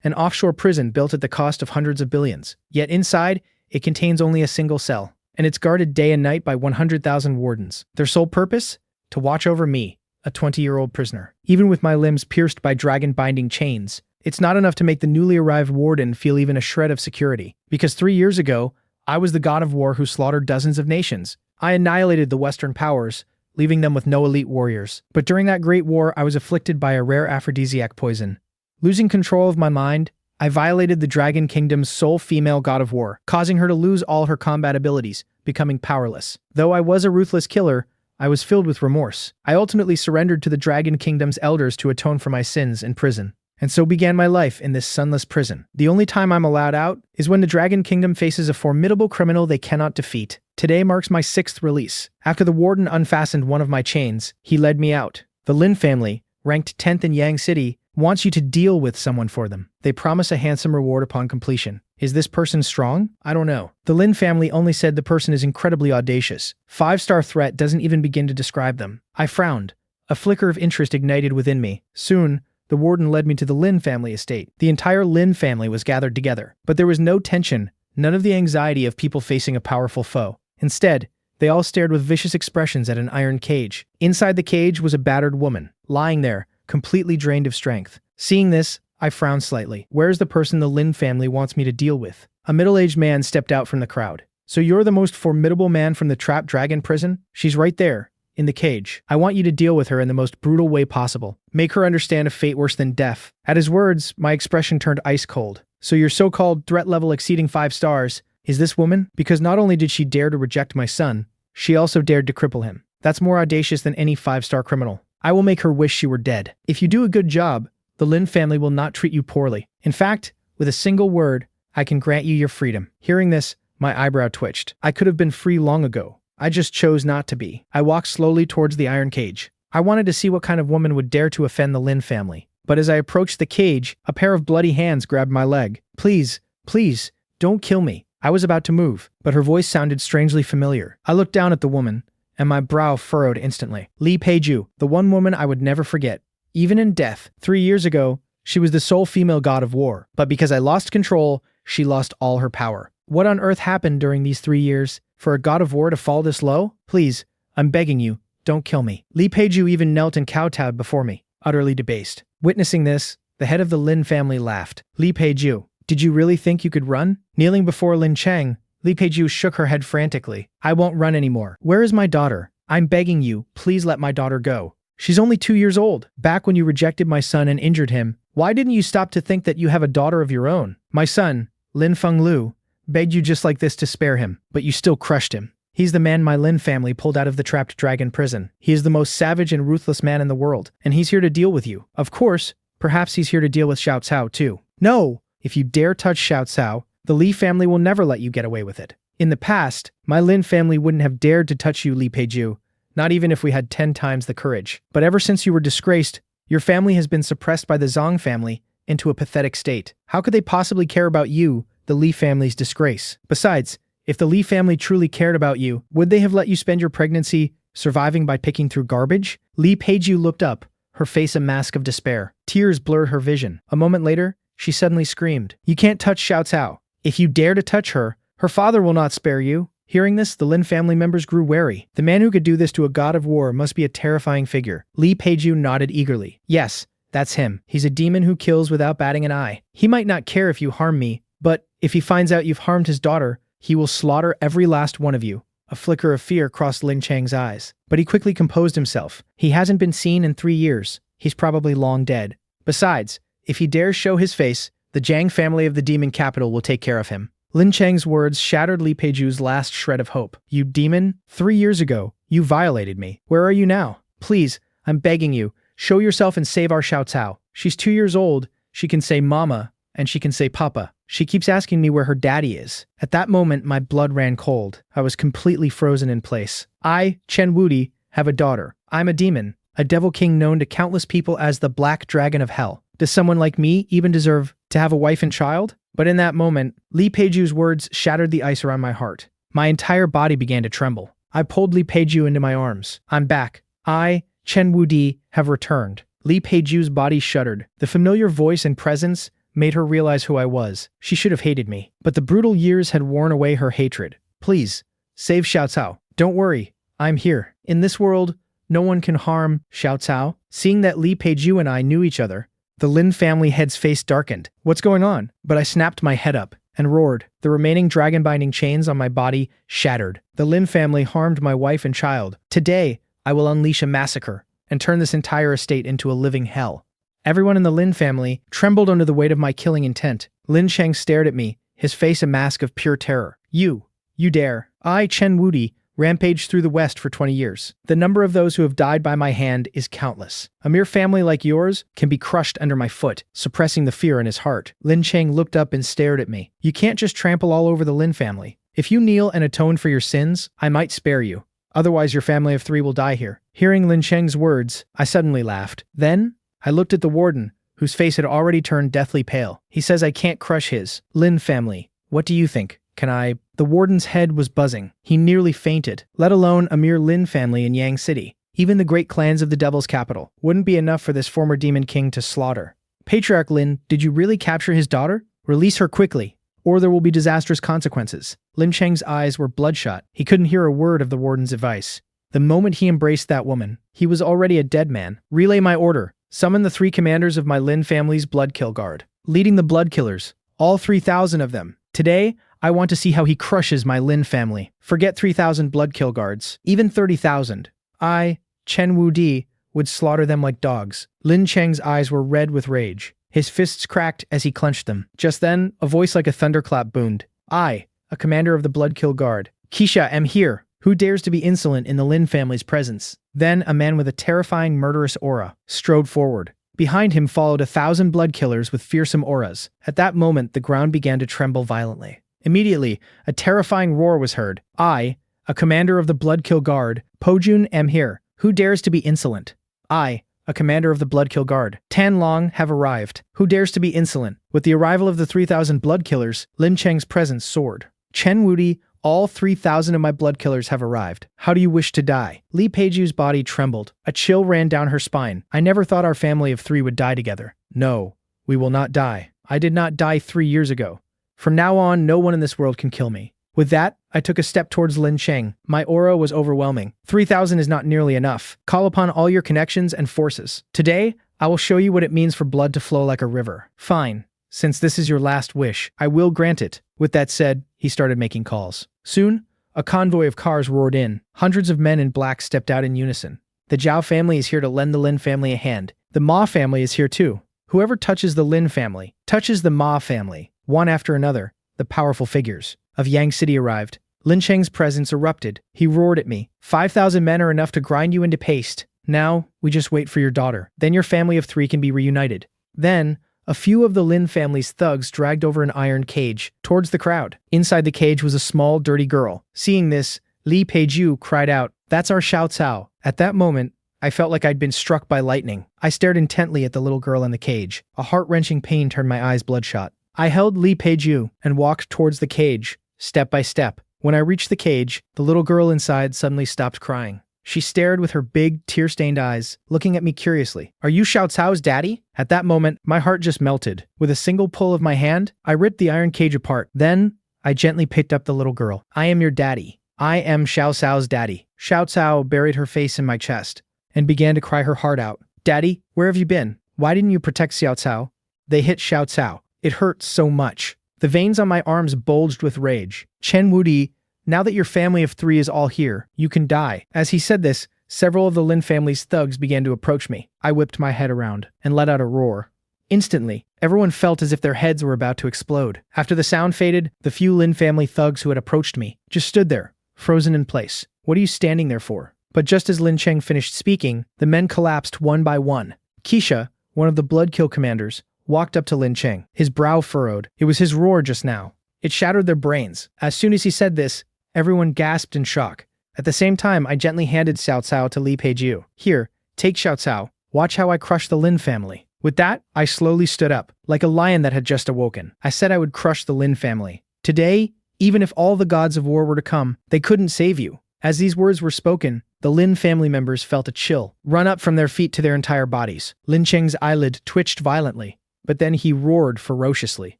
an offshore prison built at the cost of hundreds of billions. Yet inside, it contains only a single cell, and it's guarded day and night by 100,000 wardens. Their sole purpose? To watch over me, a 20-year-old prisoner. Even with my limbs pierced by dragon-binding chains, it's not enough to make the newly arrived warden feel even a shred of security. Because 3 years ago, I was the god of war who slaughtered dozens of nations. I annihilated the Western powers, leaving them with no elite warriors. But during that great war, I was afflicted by a rare aphrodisiac poison. Losing control of my mind, I violated the Dragon Kingdom's sole female god of war, causing her to lose all her combat abilities, becoming powerless. Though I was a ruthless killer, I was filled with remorse. I ultimately surrendered to the Dragon Kingdom's elders to atone for my sins in prison. And so began my life in this sunless prison. The only time I'm allowed out is when the Dragon Kingdom faces a formidable criminal they cannot defeat. Today marks my 6th release. After the warden unfastened one of my chains, he led me out. The Lin family, ranked 10th in Yang City, wants you to deal with someone for them. They promise a handsome reward upon completion. Is this person strong? I don't know. The Lin family only said the person is incredibly audacious. 5-star threat doesn't even begin to describe them. I frowned. A flicker of interest ignited within me. Soon, the warden led me to the Lin family estate. The entire Lin family was gathered together, but there was no tension, none of the anxiety of people facing a powerful foe. Instead, they all stared with vicious expressions at an iron cage. Inside the cage was a battered woman, lying there, completely drained of strength. Seeing this, I frowned slightly. Where's the person the Lin family wants me to deal with? A middle-aged man stepped out from the crowd. So you're the most formidable man from the trapped dragon prison? She's right there, in the cage. I want you to deal with her in the most brutal way possible. Make her understand a fate worse than death. At his words, my expression turned ice cold. So your so-called threat level exceeding 5 stars is this woman? Because not only did she dare to reject my son, she also dared to cripple him. That's more audacious than any 5-star criminal. I will make her wish she were dead. If you do a good job, the Lin family will not treat you poorly. In fact, with a single word, I can grant you your freedom. Hearing this, my eyebrow twitched. I could have been free long ago. I just chose not to be. I walked slowly towards the iron cage. I wanted to see what kind of woman would dare to offend the Lin family. But as I approached the cage, a pair of bloody hands grabbed my leg. Please, please, don't kill me. I was about to move, but her voice sounded strangely familiar. I looked down at the woman, and my brow furrowed instantly. Li Peijiu, the one woman I would never forget. Even in death, 3 years ago, she was the sole female god of war. But because I lost control, she lost all her power. What on earth happened during these 3 years for a god of war to fall this low? Please, I'm begging you, don't kill me. Li Peijiu even knelt and kowtowed before me, utterly debased. Witnessing this, the head of the Lin family laughed. Li Peijiu, did you really think you could run? Kneeling before Lin Cheng, Li Peijiu shook her head frantically. I won't run anymore. Where is my daughter? I'm begging you, please let my daughter go. She's only 2 years old. Back when you rejected my son and injured him, why didn't you stop to think that you have a daughter of your own? My son, Lin Fenglu, begged you just like this to spare him, but you still crushed him. He's the man my Lin family pulled out of the trapped dragon prison. He is the most savage and ruthless man in the world, and he's here to deal with you. Of course, perhaps he's here to deal with Xiao Cao too. No! If you dare touch Xiao Cao, the Li family will never let you get away with it. In the past, my Lin family wouldn't have dared to touch you, Li Peijiu, not even if we had 10 times the courage. But ever since you were disgraced, your family has been suppressed by the Zhang family into a pathetic state. How could they possibly care about you, the Li family's disgrace? Besides, if the Li family truly cared about you, would they have let you spend your pregnancy surviving by picking through garbage? Li Peijiu looked up, her face a mask of despair. Tears blurred her vision. A moment later, she suddenly screamed, "You can't touch Xiao Cao. If you dare to touch her, her father will not spare you." Hearing this, the Lin family members grew wary. The man who could do this to a god of war must be a terrifying figure. Li Peijiu nodded eagerly. Yes, that's him. He's a demon who kills without batting an eye. He might not care if you harm me, but if he finds out you've harmed his daughter, he will slaughter every last one of you. A flicker of fear crossed Lin Cheng's eyes, but he quickly composed himself. He hasn't been seen in 3 years. He's probably long dead. Besides, if he dares show his face, the Zhang family of the demon capital will take care of him. Lin Cheng's words shattered Li Peijiu's last shred of hope. You demon? 3 years ago, you violated me. Where are you now? Please, I'm begging you, show yourself and save our Xiao Cao. She's 2 years old, she can say mama, and she can say papa. She keeps asking me where her daddy is. At that moment, my blood ran cold. I was completely frozen in place. I, Chen Wudi, have a daughter. I'm a demon, a devil king known to countless people as the Black Dragon of Hell. Does someone like me even deserve to have a wife and child? But in that moment, Li Peijiu's words shattered the ice around my heart. My entire body began to tremble. I pulled Li Peijiu into my arms. I'm back. I, Chen Wudi, have returned. Li Peijiu's body shuddered. The familiar voice and presence made her realize who I was. She should have hated me, but the brutal years had worn away her hatred. Please, save Xiao Cao. Don't worry, I'm here. In this world, no one can harm Xiao Cao. Seeing that Li Peijiu and I knew each other, the Lin family head's face darkened. What's going on? But I snapped my head up and roared. The remaining dragon-binding chains on my body shattered. The Lin family harmed my wife and child. Today, I will unleash a massacre and turn this entire estate into a living hell. Everyone in the Lin family trembled under the weight of my killing intent. Lin Cheng stared at me, his face a mask of pure terror. You dare. I, Chen Wudi, rampaged through the West for 20 years. The number of those who have died by my hand is countless. A mere family like yours can be crushed under my foot, suppressing the fear in his heart. Lin Cheng looked up and stared at me. You can't just trample all over the Lin family. If you kneel and atone for your sins, I might spare you. Otherwise, your family of 3 will die here. Hearing Lin Cheng's words, I suddenly laughed. Then, I looked at the warden, whose face had already turned deathly pale. He says I can't crush his Lin family. What do you think? Can I? The warden's head was buzzing. He nearly fainted, let alone a mere Lin family in Yang City. Even the great clans of the Devil's capital wouldn't be enough for this former demon king to slaughter. Patriarch Lin, did you really capture his daughter? Release her quickly, or there will be disastrous consequences. Lin Cheng's eyes were bloodshot. He couldn't hear a word of the warden's advice. The moment he embraced that woman, he was already a dead man. Relay my order. Summon the 3 commanders of my Lin family's Bloodkill Guard, leading the Bloodkillers, all 3,000 of them. Today, I want to see how he crushes my Lin family. Forget 3,000 Bloodkill Guards, even 30,000. I, Chen Wudi, would slaughter them like dogs. Lin Cheng's eyes were red with rage. His fists cracked as he clenched them. Just then, a voice like a thunderclap boomed. I, a commander of the Bloodkill Guard. Keisha, am here. Who dares to be insolent in the Lin family's presence? Then a man with a terrifying murderous aura strode forward. Behind him followed 1,000 blood killers with fearsome auras. At that moment, the ground began to tremble violently. Immediately, a terrifying roar was heard. I, a commander of the Bloodkill Guard, Pojun, am here. Who dares to be insolent? I, a commander of the Bloodkill Guard, Tan Long, have arrived. Who dares to be insolent? With the arrival of the 3,000 blood killers, Lin Cheng's presence soared. Chen Wudi, all 3,000 of my blood killers have arrived. How do you wish to die? Li Peijiu's body trembled. A chill ran down her spine. I never thought our family of 3 would die together. No, we will not die. I did not die 3 years ago. From now on, no one in this world can kill me. With that, I took a step towards Lin Cheng. My aura was overwhelming. 3,000 is not nearly enough. Call upon all your connections and forces. Today, I will show you what it means for blood to flow like a river. Fine. Since this is your last wish, I will grant it. With that said, he started making calls. Soon, a convoy of cars roared in. Hundreds of men in black stepped out in unison. The Zhao family is here to lend the Lin family a hand. The Ma family is here too. Whoever touches the Lin family, touches the Ma family. One after another, the powerful figures of Yang City arrived. Lin Cheng's presence erupted. He roared at me. 5,000 men are enough to grind you into paste. Now, we just wait for your daughter. Then your family of 3 can be reunited. Then, a few of the Lin family's thugs dragged over an iron cage towards the crowd. Inside the cage was a small, dirty girl. Seeing this, Li Peijiu cried out, "That's our Xiao Cao." At that moment, I felt like I'd been struck by lightning. I stared intently at the little girl in the cage. A heart-wrenching pain turned my eyes bloodshot. I held Li Peijiu and walked towards the cage, step by step. When I reached the cage, the little girl inside suddenly stopped crying. She stared with her big, tear-stained eyes, looking at me curiously. "Are you Xiao Cao's daddy?" At that moment, my heart just melted. With a single pull of my hand, I ripped the iron cage apart. Then, I gently picked up the little girl. "I am your daddy. I am Xiao Cao's daddy." Xiao Cao buried her face in my chest and began to cry her heart out. "Daddy, where have you been? Why didn't you protect Xiao Cao?" They hit Xiao Cao. It hurt so much. The veins on my arms bulged with rage. "Chen Wudi, now that your family of 3 is all here, you can die." As he said this, several of the Lin family's thugs began to approach me. I whipped my head around and let out a roar. Instantly, everyone felt as if their heads were about to explode. After the sound faded, the few Lin family thugs who had approached me just stood there, frozen in place. "What are you standing there for?" But just as Lin Cheng finished speaking, the men collapsed one by one. Keisha, one of the Bloodkill commanders, walked up to Lin Cheng. His brow furrowed. It was his roar just now. It shattered their brains. As soon as he said this, everyone gasped in shock. At the same time, I gently handed Xiao Cao to Li Peijiu. "Here, take Xiao Cao. Watch how I crush the Lin family." With that, I slowly stood up, like a lion that had just awoken. I said I would crush the Lin family. Today, even if all the gods of war were to come, they couldn't save you. As these words were spoken, the Lin family members felt a chill run up from their feet to their entire bodies. Lin Cheng's eyelid twitched violently, but then he roared ferociously.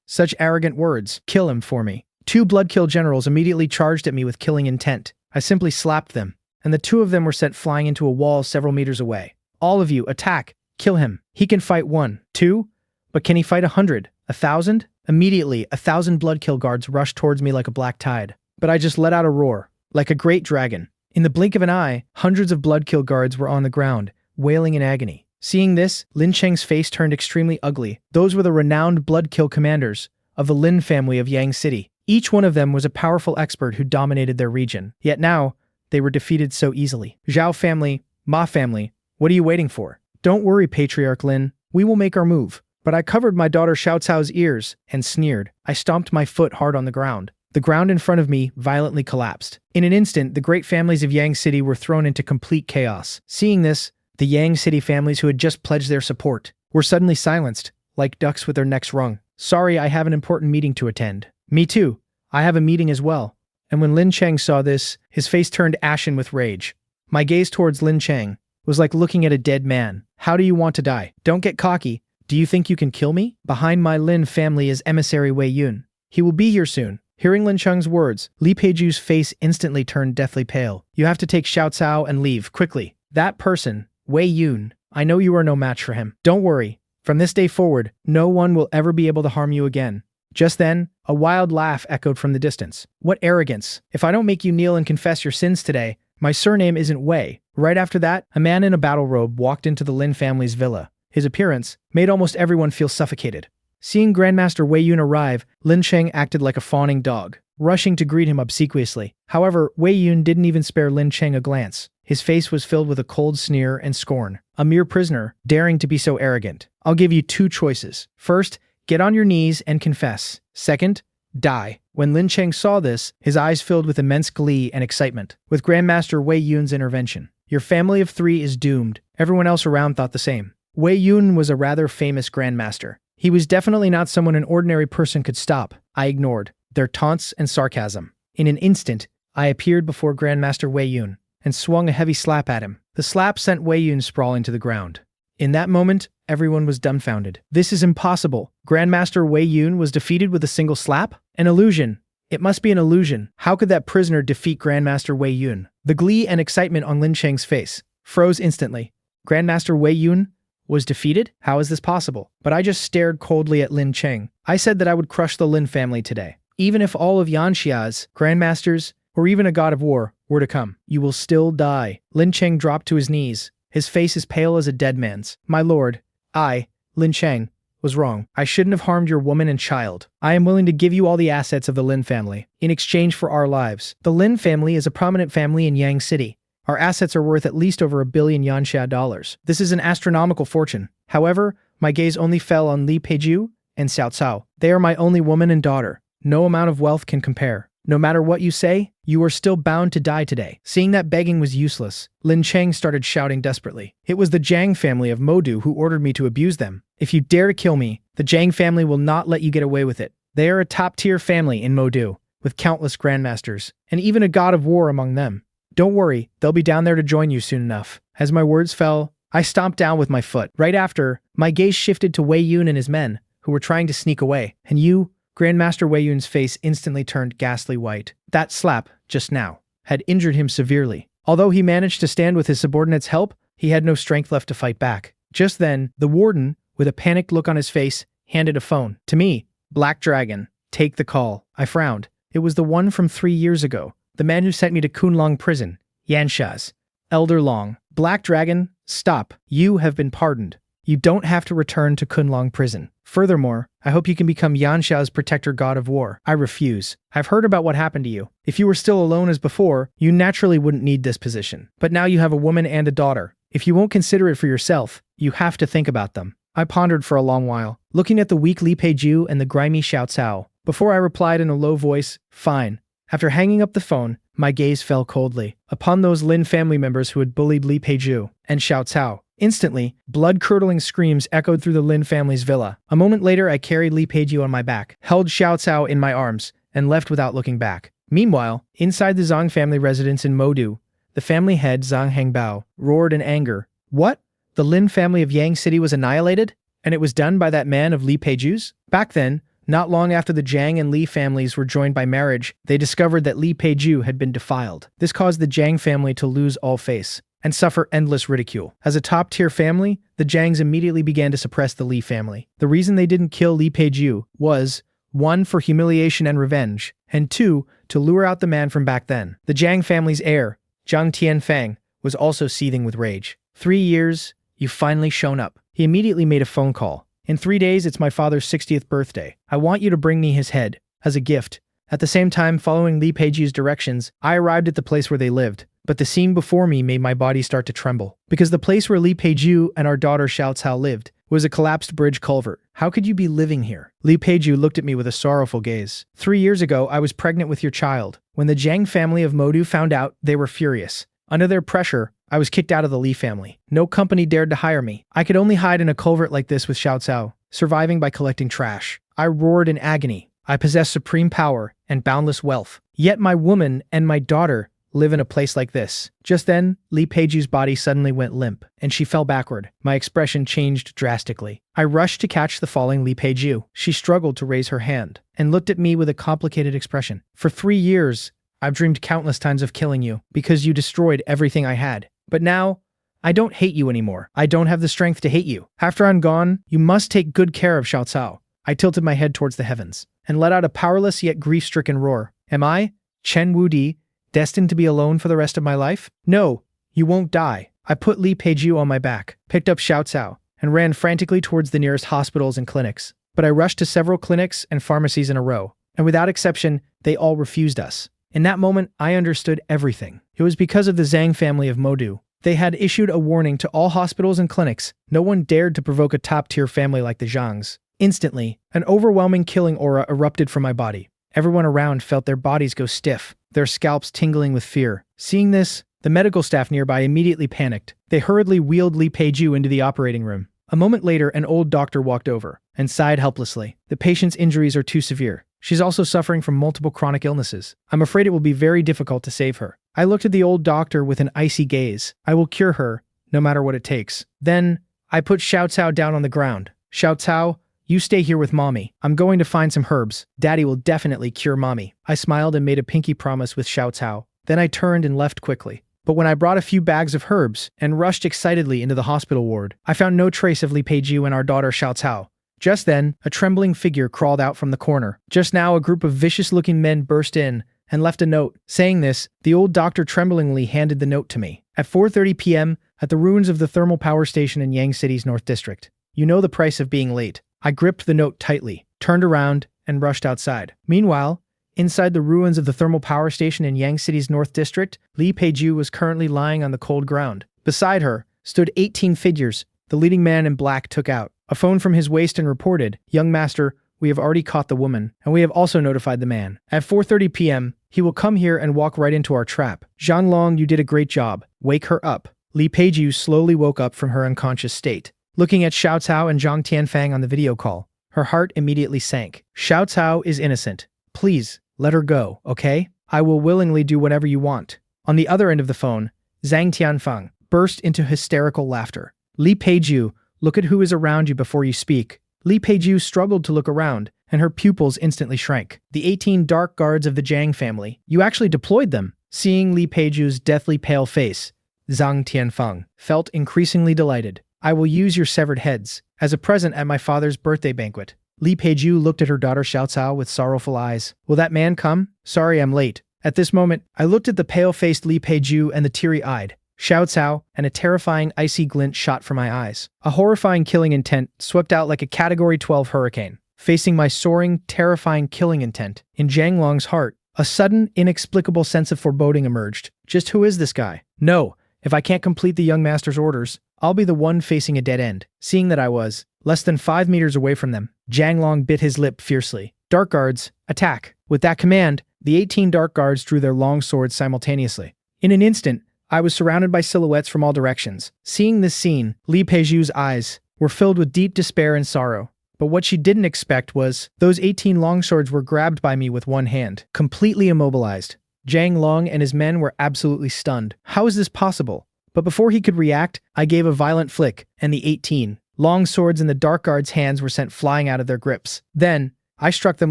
Such arrogant words. Kill him for me. Two blood-kill generals immediately charged at me with killing intent. I simply slapped them, and the two of them were sent flying into a wall several meters away. All of you, attack! Kill him. He can fight 1, 2, but can he fight 100, 1,000? Immediately, 1,000 blood-kill guards rushed towards me like a black tide. But I just let out a roar, like a great dragon. In the blink of an eye, hundreds of blood-kill guards were on the ground, wailing in agony. Seeing this, Lin Cheng's face turned extremely ugly. Those were the renowned blood-kill commanders of the Lin family of Yang City. Each one of them was a powerful expert who dominated their region. Yet now, they were defeated so easily. Zhao family, Ma family, what are you waiting for? Don't worry, Patriarch Lin. We will make our move. But I covered my daughter Xiao Cao's ears and sneered. I stomped my foot hard on the ground. The ground in front of me violently collapsed. In an instant, the great families of Yang City were thrown into complete chaos. Seeing this, the Yang City families who had just pledged their support were suddenly silenced, like ducks with their necks wrung. Sorry, I have an important meeting to attend. Me too. I have a meeting as well. And when Lin Cheng saw this, his face turned ashen with rage. My gaze towards Lin Cheng was like looking at a dead man. How do you want to die? Don't get cocky. Do you think you can kill me? Behind my Lin family is emissary Wei Yun. He will be here soon. Hearing Lin Cheng's words, Li Peijiu's face instantly turned deathly pale. You have to take Xiao Cao and leave, quickly. That person, Wei Yun, I know you are no match for him. Don't worry. From this day forward, no one will ever be able to harm you again. Just then, a wild laugh echoed from the distance. What arrogance. If I don't make you kneel and confess your sins today, my surname isn't Wei. Right after that, a man in a battle robe walked into the Lin family's villa. His appearance made almost everyone feel suffocated. Seeing Grandmaster Wei Yun arrive, Lin Cheng acted like a fawning dog, rushing to greet him obsequiously. However, Wei Yun didn't even spare Lin Cheng a glance. His face was filled with a cold sneer and scorn. A mere prisoner, daring to be so arrogant. I'll give you two choices. First, get on your knees and confess. Second, die. When Lin Cheng saw this, his eyes filled with immense glee and excitement. With Grandmaster Wei Yun's intervention, your family of 3 is doomed. Everyone else around thought the same. Wei Yun was a rather famous grandmaster. He was definitely not someone an ordinary person could stop. I ignored their taunts and sarcasm. In an instant, I appeared before Grandmaster Wei Yun and swung a heavy slap at him. The slap sent Wei Yun sprawling to the ground. In that moment, everyone was dumbfounded. This is impossible. Grandmaster Wei Yun was defeated with a single slap? An illusion. It must be an illusion. How could that prisoner defeat Grandmaster Wei Yun? The glee and excitement on Lin Cheng's face froze instantly. Grandmaster Wei Yun was defeated? How is this possible? But I just stared coldly at Lin Cheng. I said that I would crush the Lin family today. Even if all of Yanxia's grandmasters, or even a god of war, were to come, you will still die. Lin Cheng dropped to his knees, his face as pale as a dead man's. My lord, I, Lin Cheng, was wrong. I shouldn't have harmed your woman and child. I am willing to give you all the assets of the Lin family, in exchange for our lives. The Lin family is a prominent family in Yang City. Our assets are worth at least over $1 billion Yanxia dollars. This is an astronomical fortune. However, my gaze only fell on Li Peijiu and Xiao Cao. They are my only woman and daughter. No amount of wealth can compare. No matter what you say, you are still bound to die today. Seeing that begging was useless, Lin Cheng started shouting desperately. It was the Zhang family of Modu who ordered me to abuse them. If you dare to kill me, the Zhang family will not let you get away with it. They are a top-tier family in Modu, with countless grandmasters, and even a god of war among them. Don't worry, they'll be down there to join you soon enough. As my words fell, I stomped down with my foot. Right after, my gaze shifted to Wei Yun and his men, who were trying to sneak away. And you, Grandmaster Wei Yun's face instantly turned ghastly white. That slap, just now, had injured him severely. Although he managed to stand with his subordinates' help, he had no strength left to fight back. Just then, the warden, with a panicked look on his face, handed a phone. To me, Black Dragon, take the call. I frowned. It was the one from 3 years ago. The man who sent me to Kunlong prison, Yanxia's Elder Long. Black Dragon, stop. You have been pardoned. You don't have to return to Kunlong prison. Furthermore, I hope you can become Yanxia's protector god of war. I refuse. I've heard about what happened to you. If you were still alone as before, you naturally wouldn't need this position. But now you have a woman and a daughter. If you won't consider it for yourself, you have to think about them. I pondered for a long while, looking at the weak Li Peijiu and the grimy Xiao Cao. Before I replied in a low voice, fine. After hanging up the phone, my gaze fell coldly upon those Lin family members who had bullied Li Peijiu and Xiao Cao. Instantly, blood-curdling screams echoed through the Lin family's villa. A moment later, I carried Li Peijiu on my back, held Xiao Cao in my arms, and left without looking back. Meanwhile, inside the Zhang family residence in Modu, the family head Zhang Hengbao roared in anger. What? The Lin family of Yang City was annihilated? And it was done by that man of Li Peijiu's? Back then, not long after the Zhang and Li families were joined by marriage, they discovered that Li Peijiu had been defiled. This caused the Zhang family to lose all face and suffer endless ridicule. As a top-tier family, the Zhangs immediately began to suppress the Li family. The reason they didn't kill Li Peijiu was 1. For humiliation and revenge, and 2. To lure out the man from back then. The Zhang family's heir, Zhang Tianfang, was also seething with rage. 3 years, you've finally shown up. He immediately made a phone call. In 3 days, it's my father's 60th birthday. I want you to bring me his head, as a gift. At the same time, following Li Peijiu's directions, I arrived at the place where they lived. But the scene before me made my body start to tremble. Because the place where Li Peijiu and our daughter Xiao lived was a collapsed bridge culvert. How could you be living here? Li Peijiu looked at me with a sorrowful gaze. 3 years ago, I was pregnant with your child. When the Zhang family of Modu found out, they were furious. Under their pressure, I was kicked out of the Li family. No company dared to hire me. I could only hide in a culvert like this with Xiao, surviving by collecting trash. I roared in agony. I possess supreme power and boundless wealth. Yet my woman and my daughter live in a place like this. Just then, Li Peijiu's body suddenly went limp, and she fell backward. My expression changed drastically. I rushed to catch the falling Li Peijiu. She struggled to raise her hand, and looked at me with a complicated expression. For 3 years, I've dreamed countless times of killing you, because you destroyed everything I had. But now, I don't hate you anymore. I don't have the strength to hate you. After I'm gone, you must take good care of Xiao. I tilted my head towards the heavens, and let out a powerless yet grief-stricken roar. Am I, Chen Wudi, destined to be alone for the rest of my life? No, you won't die. I put Li Peijiu on my back, picked up Xiao, and ran frantically towards the nearest hospitals and clinics. But I rushed to several clinics and pharmacies in a row, and without exception, they all refused us. In that moment, I understood everything. It was because of the Zhang family of Modu. They had issued a warning to all hospitals and clinics. No one dared to provoke a top-tier family like the Zhangs. Instantly, an overwhelming killing aura erupted from my body. Everyone around felt their bodies go stiff, their scalps tingling with fear. Seeing this, the medical staff nearby immediately panicked. They hurriedly wheeled Li Peijiu into the operating room. A moment later, an old doctor walked over and sighed helplessly. The patient's injuries are too severe. She's also suffering from multiple chronic illnesses. I'm afraid it will be very difficult to save her. I looked at the old doctor with an icy gaze. I will cure her, no matter what it takes. Then, I put Xiao down on the ground. Xiao, you stay here with Mommy. I'm going to find some herbs. Daddy will definitely cure Mommy. I smiled and made a pinky promise with Xiao. Then I turned and left quickly. But when I brought a few bags of herbs and rushed excitedly into the hospital ward, I found no trace of Li Peijiu and our daughter Xiao. Just then, a trembling figure crawled out from the corner. Just now, a group of vicious-looking men burst in and left a note. Saying this, the old doctor tremblingly handed the note to me. At 4:30 p.m., at the ruins of the thermal power station in Yang City's North District. You know the price of being late. I gripped the note tightly, turned around, and rushed outside. Meanwhile, inside the ruins of the thermal power station in Yang City's North District, Li Peijiu was currently lying on the cold ground. Beside her stood 18 figures. The leading man in black took out a phone from his waist and reported, "Young master, we have already caught the woman, and we have also notified the man. At 4:30 p.m., he will come here and walk right into our trap. Zhanglong, you did a great job. Wake her up." Li Peijiu slowly woke up from her unconscious state. Looking at Xiao and Zhang Tianfang on the video call, her heart immediately sank. Xiao is innocent. Please, let her go, okay? I will willingly do whatever you want. On the other end of the phone, Zhang Tianfang burst into hysterical laughter. Li Peijiu, look at who is around you before you speak. Li Peijiu struggled to look around, and her pupils instantly shrank. The 18 dark guards of the Zhang family. You actually deployed them. Seeing Li Peijiu's deathly pale face, Zhang Tianfang felt increasingly delighted. I will use your severed heads as a present at my father's birthday banquet. Li Peijiu looked at her daughter Xiao with sorrowful eyes. Will that man come? Sorry, I'm late. At this moment, I looked at the pale-faced Li Peijiu and the teary-eyed Xiao, and a terrifying icy glint shot from my eyes. A horrifying killing intent swept out like a Category 12 hurricane. Facing my soaring, terrifying killing intent, in Zhanglong's heart, a sudden, inexplicable sense of foreboding emerged. Just who is this guy? No, if I can't complete the young master's orders, I'll be the one facing a dead end. Seeing that I was less than 5 meters away from them, Zhanglong bit his lip fiercely. Dark guards, attack. With that command, the 18 dark guards drew their long swords simultaneously. In an instant, I was surrounded by silhouettes from all directions. Seeing this scene, Li Peijiu's eyes were filled with deep despair and sorrow. But what she didn't expect was, those 18 longswords were grabbed by me with one hand, completely immobilized. Zhang Long and his men were absolutely stunned. How is this possible? But before he could react, I gave a violent flick, and the 18 Long swords in the dark guards' hands were sent flying out of their grips. Then, I struck them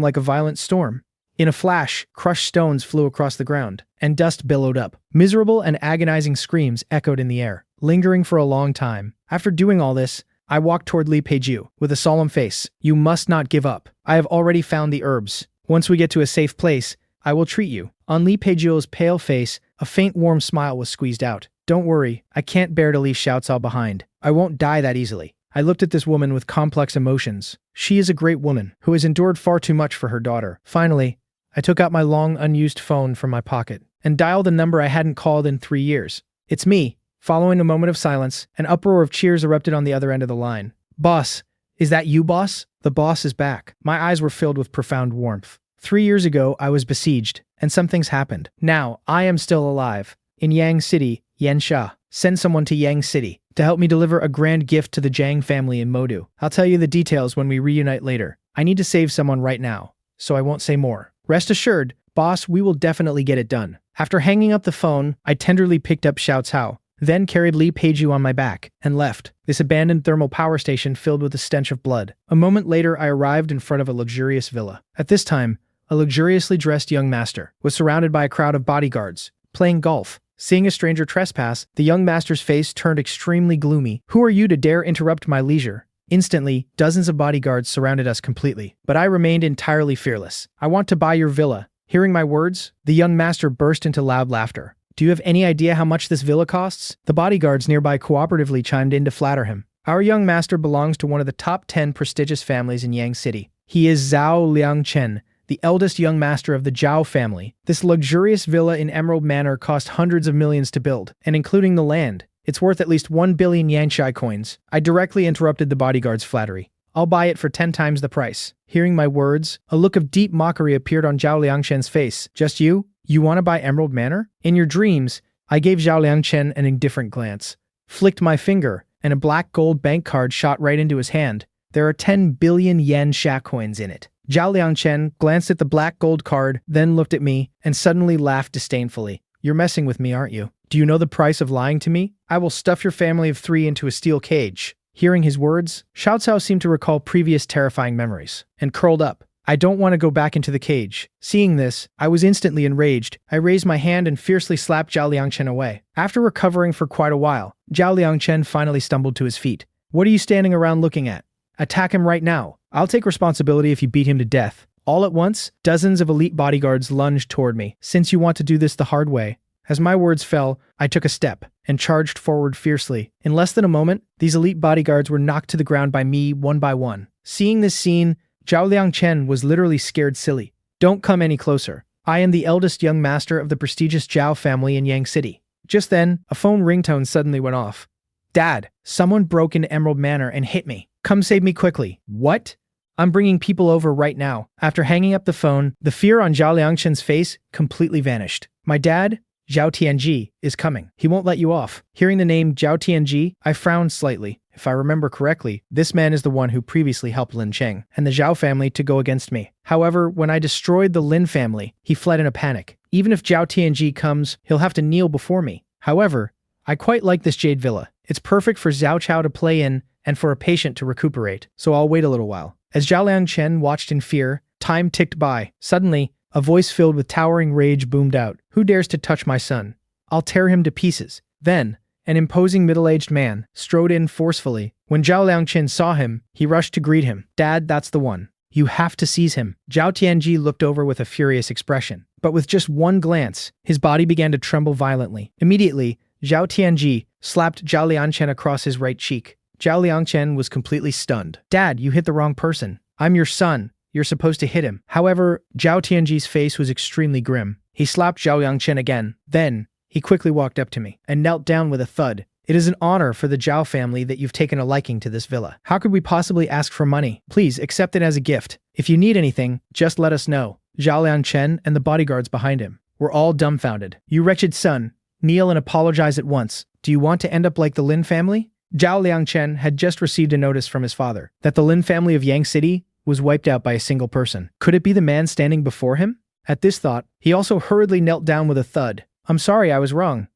like a violent storm. In a flash, crushed stones flew across the ground, and dust billowed up. Miserable and agonizing screams echoed in the air, lingering for a long time. After doing all this, I walked toward Li Peijiu with a solemn face. You must not give up. I have already found the herbs. Once we get to a safe place, I will treat you. On Li Peijiu's pale face, a faint warm smile was squeezed out. Don't worry, I can't bear to leave Xiao Cao behind. I won't die that easily. I looked at this woman with complex emotions. She is a great woman who has endured far too much for her daughter. Finally, I took out my long unused phone from my pocket and dialed a number I hadn't called in 3 years. It's me. Following a moment of silence, an uproar of cheers erupted on the other end of the line. Boss, is that you, boss? The boss is back. My eyes were filled with profound warmth. 3 years ago, I was besieged, and some things happened. Now, I am still alive. In Yang City, Yansha. Send someone to Yang City to help me deliver a grand gift to the Zhang family in Modu. I'll tell you the details when we reunite later. I need to save someone right now, so I won't say more. Rest assured, boss, we will definitely get it done. After hanging up the phone, I tenderly picked up Xiao Cao, then carried Li Peijiu on my back, and left, this abandoned thermal power station filled with the stench of blood. A moment later, I arrived in front of a luxurious villa. At this time, a luxuriously dressed young master was surrounded by a crowd of bodyguards, playing golf. Seeing a stranger trespass, the young master's face turned extremely gloomy. Who are you to dare interrupt my leisure? Instantly, dozens of bodyguards surrounded us completely, but I remained entirely fearless. I want to buy your villa. Hearing my words, the young master burst into loud laughter. Do you have any idea how much this villa costs? The bodyguards nearby cooperatively chimed in to flatter him. Our young master belongs to one of the top 10 prestigious families in Yang City. He is Zhao Liangchen, the eldest young master of the Zhao family. This luxurious villa in Emerald Manor cost hundreds of millions to build, and including the land, it's worth at least 1 billion Yanshai coins. I directly interrupted the bodyguard's flattery. I'll buy it for 10 times the price. Hearing my words, a look of deep mockery appeared on Zhao Liangchen's face. Just you? You want to buy Emerald Manor? In your dreams, I gave Zhao Liangchen an indifferent glance, flicked my finger, and a black gold bank card shot right into his hand. There are 10 billion yen sha coins in it. Zhao Liangchen glanced at the black gold card, then looked at me, and suddenly laughed disdainfully. You're messing with me, aren't you? Do you know the price of lying to me? I will stuff your family of 3 into a steel cage. Hearing his words, Xiao Cao seemed to recall previous terrifying memories, and curled up. I don't want to go back into the cage. Seeing this, I was instantly enraged. I raised my hand and fiercely slapped Zhao Liangchen away. After recovering for quite a while, Zhao Liangchen finally stumbled to his feet. What are you standing around looking at? Attack him right now. I'll take responsibility if you beat him to death. All at once, dozens of elite bodyguards lunged toward me. Since you want to do this the hard way. As my words fell, I took a step and charged forward fiercely. In less than a moment, these elite bodyguards were knocked to the ground by me one by one. Seeing this scene, Zhao Liangchen was literally scared silly. Don't come any closer. I am the eldest young master of the prestigious Zhao family in Yang City. Just then, a phone ringtone suddenly went off. Dad, someone broke into Emerald Manor and hit me. Come save me quickly. What? I'm bringing people over right now. After hanging up the phone, the fear on Zhao Liangchen's face completely vanished. My dad, Zhao Tianji, is coming. He won't let you off. Hearing the name Zhao Tianji, I frowned slightly. If I remember correctly, this man is the one who previously helped Lin Cheng and the Zhao family to go against me. However, when I destroyed the Lin family, he fled in a panic. Even if Zhao Tianji comes, he'll have to kneel before me. However, I quite like this jade villa. It's perfect for Zhao Chao to play in and for a patient to recuperate, so I'll wait a little while. As Zhao Liangchen watched in fear, time ticked by. Suddenly, a voice filled with towering rage boomed out. Who dares to touch my son? I'll tear him to pieces. Then, an imposing middle-aged man strode in forcefully. When Zhao Liangchen saw him, he rushed to greet him. Dad, that's the one. You have to seize him. Zhao Tianji looked over with a furious expression. But with just one glance, his body began to tremble violently. Immediately, Zhao Tianji slapped Zhao Liangchen across his right cheek. Zhao Liangchen was completely stunned. Dad, you hit the wrong person. I'm your son. You're supposed to hit him. However, Zhao Tianji's face was extremely grim. He slapped Zhao Liangchen again. Then, he quickly walked up to me and knelt down with a thud. It is an honor for the Zhao family that you've taken a liking to this villa. How could we possibly ask for money? Please accept it as a gift. If you need anything, just let us know. Zhao Liangchen and the bodyguards behind him were all dumbfounded. You wretched son, kneel and apologize at once. Do you want to end up like the Lin family? Zhao Liangchen had just received a notice from his father that the Lin family of Yang City was wiped out by a single person. Could it be the man standing before him? At this thought, he also hurriedly knelt down with a thud. I'm sorry, I was wrong.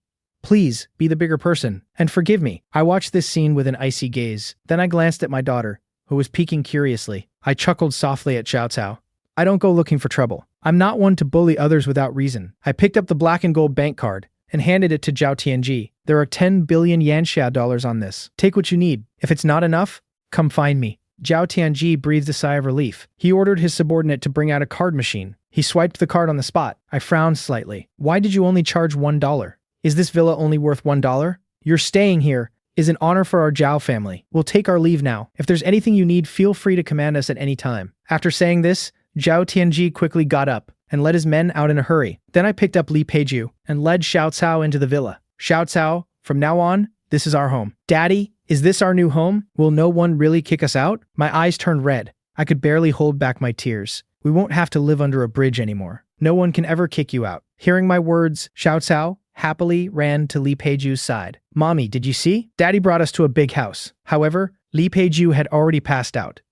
Please, be the bigger person, and forgive me. I watched this scene with an icy gaze. Then I glanced at my daughter, who was peeking curiously. I chuckled softly at Xiao Cao. I don't go looking for trouble. I'm not one to bully others without reason. I picked up the black and gold bank card and handed it to Zhao Tianji. There are 10 billion Yanxia dollars on this. Take what you need. If it's not enough, come find me. Zhao Tianji breathed a sigh of relief. He ordered his subordinate to bring out a card machine. He swiped the card on the spot. I frowned slightly. Why did you only charge $1? Is this villa only worth $1? Your staying here is an honor for our Zhao family. We'll take our leave now. If there's anything you need, feel free to command us at any time. After saying this, Zhao Tianji quickly got up and led his men out in a hurry. Then I picked up Li Peijiu and led Xiao Cao into the villa. Xiao Cao, from now on, this is our home. Daddy, is this our new home? Will no one really kick us out? My eyes turned red. I could barely hold back my tears. We won't have to live under a bridge anymore. No one can ever kick you out. Hearing my words, Xiao Cao happily ran to Li Peijiu's side. Mommy, did you see? Daddy brought us to a big house. However, Li Peijiu had already passed out.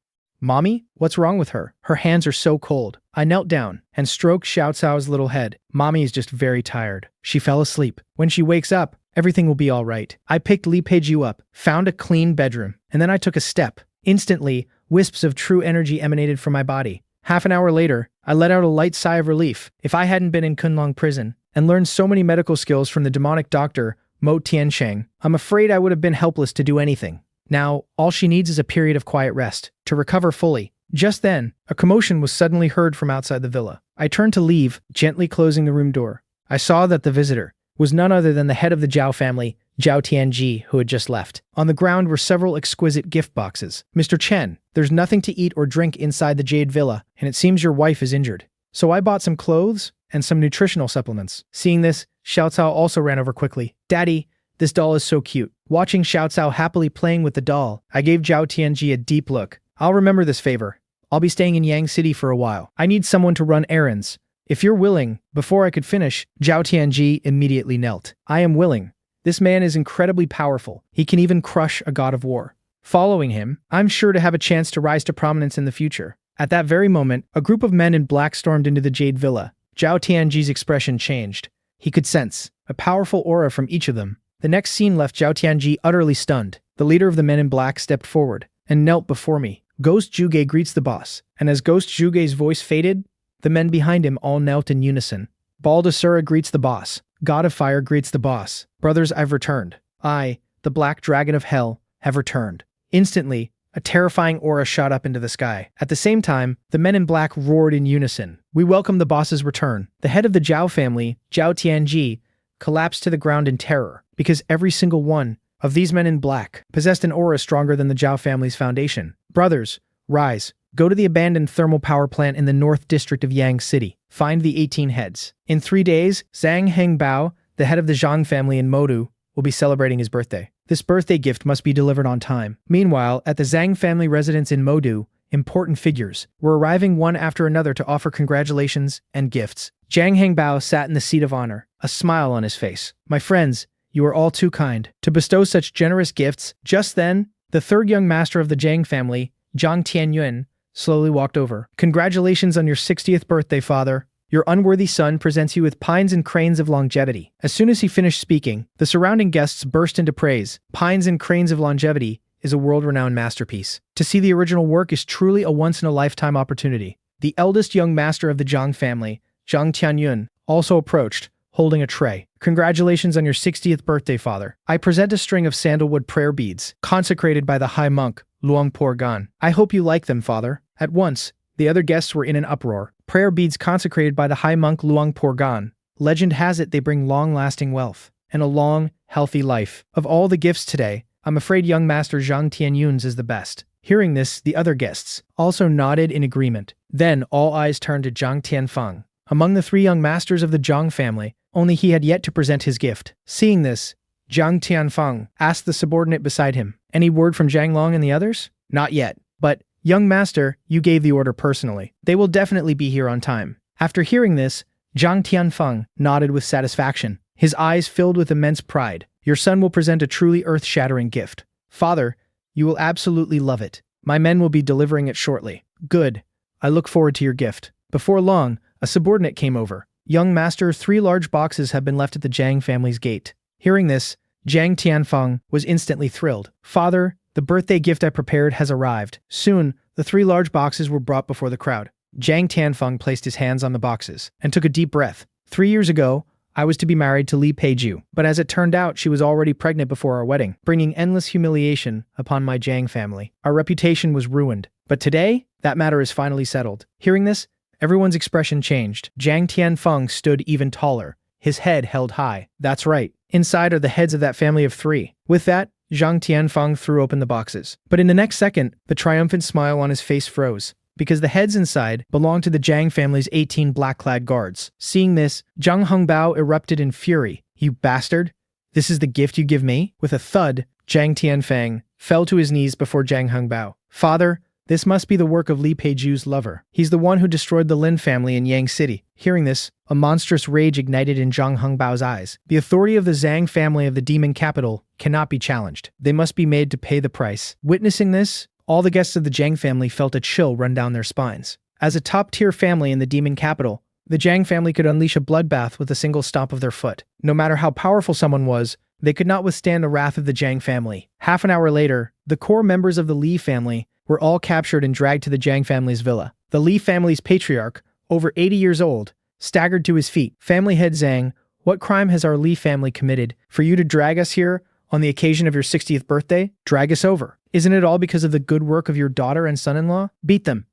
Mommy? What's wrong with her? Her hands are so cold. I knelt down and stroked Xiao Cao's little head. Mommy is just very tired. She fell asleep. When she wakes up, everything will be all right. I picked Li Peijiu up, found a clean bedroom, and then I took a step. Instantly, wisps of true energy emanated from my body. Half an hour later, I let out a light sigh of relief. If I hadn't been in Kunlong prison and learned so many medical skills from the demonic doctor, Mo Tiansheng, I'm afraid I would have been helpless to do anything. Now, all she needs is a period of quiet rest, to recover fully. Just then, a commotion was suddenly heard from outside the villa. I turned to leave, gently closing the room door. I saw that the visitor was none other than the head of the Zhao family, Zhao Tianji, who had just left. On the ground were several exquisite gift boxes. Mr. Chen, there's nothing to eat or drink inside the Jade Villa, and it seems your wife is injured. So I bought some clothes and some nutritional supplements. Seeing this, Xiao Cao also ran over quickly. Daddy, this doll is so cute. Watching Xiao Cao happily playing with the doll, I gave Zhao Tianji a deep look. I'll remember this favor. I'll be staying in Yang City for a while. I need someone to run errands. If you're willing. Before I could finish, Zhao Tianji immediately knelt. I am willing. This man is incredibly powerful. He can even crush a god of war. Following him, I'm sure to have a chance to rise to prominence in the future. At that very moment, a group of men in black stormed into the Jade Villa. Zhao Tianji's expression changed. He could sense a powerful aura from each of them. The next scene left Zhao Tianji utterly stunned. The leader of the men in black stepped forward and knelt before me. Ghost Zhuge greets the boss, and as Ghost Zhuge's voice faded, the men behind him all knelt in unison. Baldasura greets the boss. God of Fire greets the boss. Brothers, I've returned. I, the Black Dragon of Hell, have returned. Instantly, a terrifying aura shot up into the sky. At the same time, the men in black roared in unison. We welcome the boss's return. The head of the Zhao family, Zhao Tianji, collapsed to the ground in terror, because every single one of these men in black possessed an aura stronger than the Zhao family's foundation. Brothers, rise. Go to the abandoned thermal power plant in the North District of Yang City. Find the 18 heads. In 3 days, Zhang Hengbao, the head of the Zhang family in Modu, will be celebrating his birthday. This birthday gift must be delivered on time. Meanwhile, at the Zhang family residence in Modu, important figures were arriving one after another to offer congratulations and gifts. Zhang Hengbao sat in the seat of honor, a smile on his face. My friends, you are all too kind to bestow such generous gifts. Just then, the third young master of the Zhang family, Zhang Tianyun, slowly walked over. Congratulations on your 60th birthday, father. Your unworthy son presents you with pines and cranes of longevity. As soon as he finished speaking, the surrounding guests burst into praise. Pines and Cranes of Longevity is a world-renowned masterpiece. To see the original work is truly a once-in-a-lifetime opportunity. The eldest young master of the Zhang family, Zhang Tianyun, also approached, holding a tray. Congratulations on your 60th birthday, father. I present a string of sandalwood prayer beads, consecrated by the high monk, Luang Por Gan. I hope you like them, father. At once, the other guests were in an uproar. Prayer beads consecrated by the high monk Luang Por Gan. Legend has it they bring long-lasting wealth and a long, healthy life. Of all the gifts today, I'm afraid young master Zhang Tianyun's is the best. Hearing this, the other guests also nodded in agreement. Then all eyes turned to Zhang Tianfeng. Among the 3 young masters of the Zhang family, only he had yet to present his gift. Seeing this, Zhang Tianfeng asked the subordinate beside him, "Any word from Zhang Long and the others?" "Not yet, but young master, you gave the order personally. They will definitely be here on time." After hearing this, Zhang Tianfeng nodded with satisfaction. His eyes filled with immense pride. "Your son will present a truly earth-shattering gift. Father, you will absolutely love it. My men will be delivering it shortly." "Good. I look forward to your gift." Before long, a subordinate came over. "Young master, 3 large boxes have been left at the Zhang family's gate. Hearing this, Zhang Tianfeng was instantly thrilled. "Father, the birthday gift I prepared has arrived." Soon, the 3 large boxes were brought before the crowd. Zhang Tianfeng placed his hands on the boxes and took a deep breath. 3 years ago, I was to be married to Li Peijiu, but as it turned out, she was already pregnant before our wedding, bringing endless humiliation upon my Zhang family. Our reputation was ruined. But today, that matter is finally settled. Hearing this, everyone's expression changed. Zhang Tianfeng stood even taller, his head held high. That's right. Inside are the heads of that family of 3. With that, Zhang Tianfeng threw open the boxes. But in the next second, the triumphant smile on his face froze, because the heads inside belonged to the Zhang family's 18 black-clad guards. Seeing this, Zhang Hongbao erupted in fury. "You bastard! This is the gift you give me?" With a thud, Zhang Tianfeng fell to his knees before Zhang Hongbao. "Father, this must be the work of Li Peijiu's lover. He's the one who destroyed the Lin family in Yang City." Hearing this, a monstrous rage ignited in Zhang Hongbao's eyes. The authority of the Zhang family of the demon capital cannot be challenged. They must be made to pay the price. Witnessing this, all the guests of the Zhang family felt a chill run down their spines. As a top-tier family in the demon capital, the Zhang family could unleash a bloodbath with a single stomp of their foot. No matter how powerful someone was, they could not withstand the wrath of the Zhang family. Half an hour later, the core members of the Li family were all captured and dragged to the Zhang family's villa. The Li family's patriarch, over 80 years old, staggered to his feet. "Family head Zhang, what crime has our Li family committed for you to drag us here on the occasion of your 60th birthday? Drag us over. Isn't it all because of the good work of your daughter and son-in-law? Beat them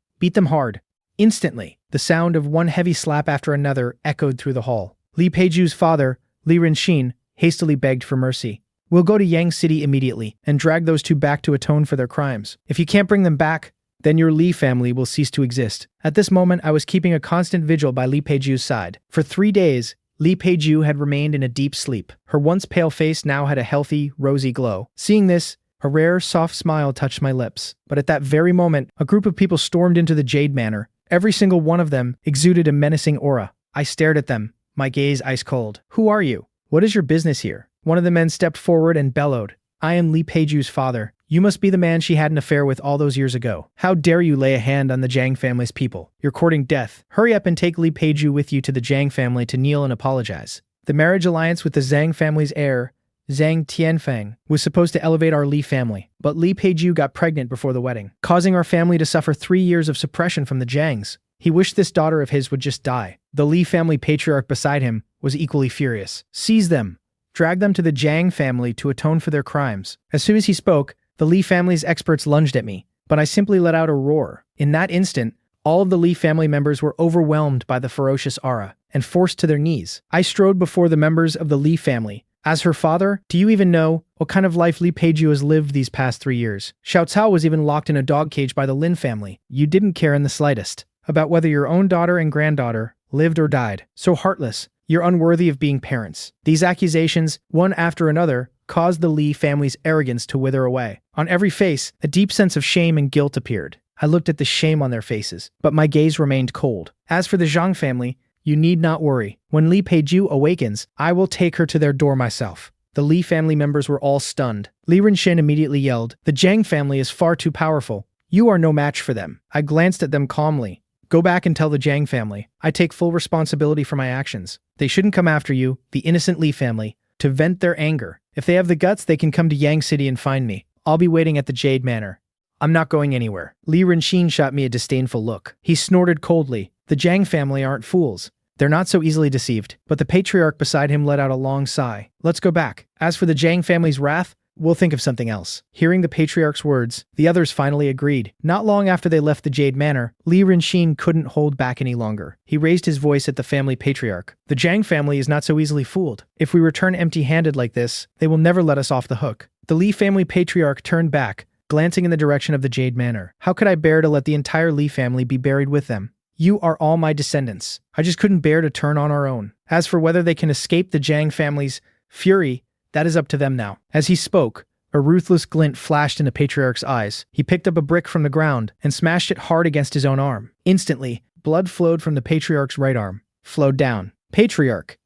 hard." Instantly, the sound of one heavy slap after another echoed through the hall. Li Peijiu's father, Li Renxin, hastily begged for mercy. "We'll go to Yang City immediately and drag those 2 back to atone for their crimes. If you can't bring them back, then your Li family will cease to exist." At this moment, I was keeping a constant vigil by Li Peijiu's side. For 3 days, Li Peijiu had remained in a deep sleep. Her once pale face now had a healthy, rosy glow. Seeing this, a rare, soft smile touched my lips. But at that very moment, a group of people stormed into the Jade Manor. Every single one of them exuded a menacing aura. I stared at them, my gaze ice cold. "Who are you? What is your business here?" One of the men stepped forward and bellowed. "I am Li Peijiu's father. You must be the man she had an affair with all those years ago. How dare you lay a hand on the Zhang family's people? You're courting death. Hurry up and take Li Peijiu with you to the Zhang family to kneel and apologize." The marriage alliance with the Zhang family's heir, Zhang Tianfeng, was supposed to elevate our Li family, but Li Peijiu got pregnant before the wedding, causing our family to suffer 3 years of suppression from the Zhangs. He wished this daughter of his would just die. The Li family patriarch beside him was equally furious. "Seize them. Drag them to the Zhang family to atone for their crimes." As soon as he spoke, the Li family's experts lunged at me, but I simply let out a roar. In that instant, all of the Li family members were overwhelmed by the ferocious aura and forced to their knees. I strode before the members of the Li family. "As her father, do you even know what kind of life Li Peijiu has lived these past 3 years? Xiao Cao was even locked in a dog cage by the Lin family. You didn't care in the slightest about whether your own daughter and granddaughter lived or died. So heartless, you're unworthy of being parents." These accusations, one after another, caused the Li family's arrogance to wither away. On every face, a deep sense of shame and guilt appeared. I looked at the shame on their faces, but my gaze remained cold. As for the Zhang family, you need not worry. When Li Peijiu awakens, I will take her to their door myself. The Li family members were all stunned. Li Renxin immediately yelled, "The Zhang family is far too powerful. You are no match for them." I glanced at them calmly. "Go back and tell the Zhang family. I take full responsibility for my actions. They shouldn't come after you, the innocent Li family, to vent their anger. If they have the guts, they can come to Yang City and find me. I'll be waiting at the Jade Manor. I'm not going anywhere." Li Renxin shot me a disdainful look. He snorted coldly. "The Zhang family aren't fools. They're not so easily deceived." But the patriarch beside him let out a long sigh. "Let's go back. As for the Zhang family's wrath, we'll think of something else." Hearing the patriarch's words, the others finally agreed. Not long after they left the Jade Manor, Li Renxin couldn't hold back any longer. He raised his voice at the family patriarch. "The Zhang family is not so easily fooled. If we return empty-handed like this, they will never let us off the hook." The Li family patriarch turned back, glancing in the direction of the Jade Manor. "How could I bear to let the entire Li family be buried with them? You are all my descendants. I just couldn't bear to turn on our own. As for whether they can escape the Zhang family's fury, that is up to them now." As he spoke, a ruthless glint flashed in the patriarch's eyes. He picked up a brick from the ground and smashed it hard against his own arm. Instantly, blood flowed from the patriarch's right arm, flowed down. "Patriarch,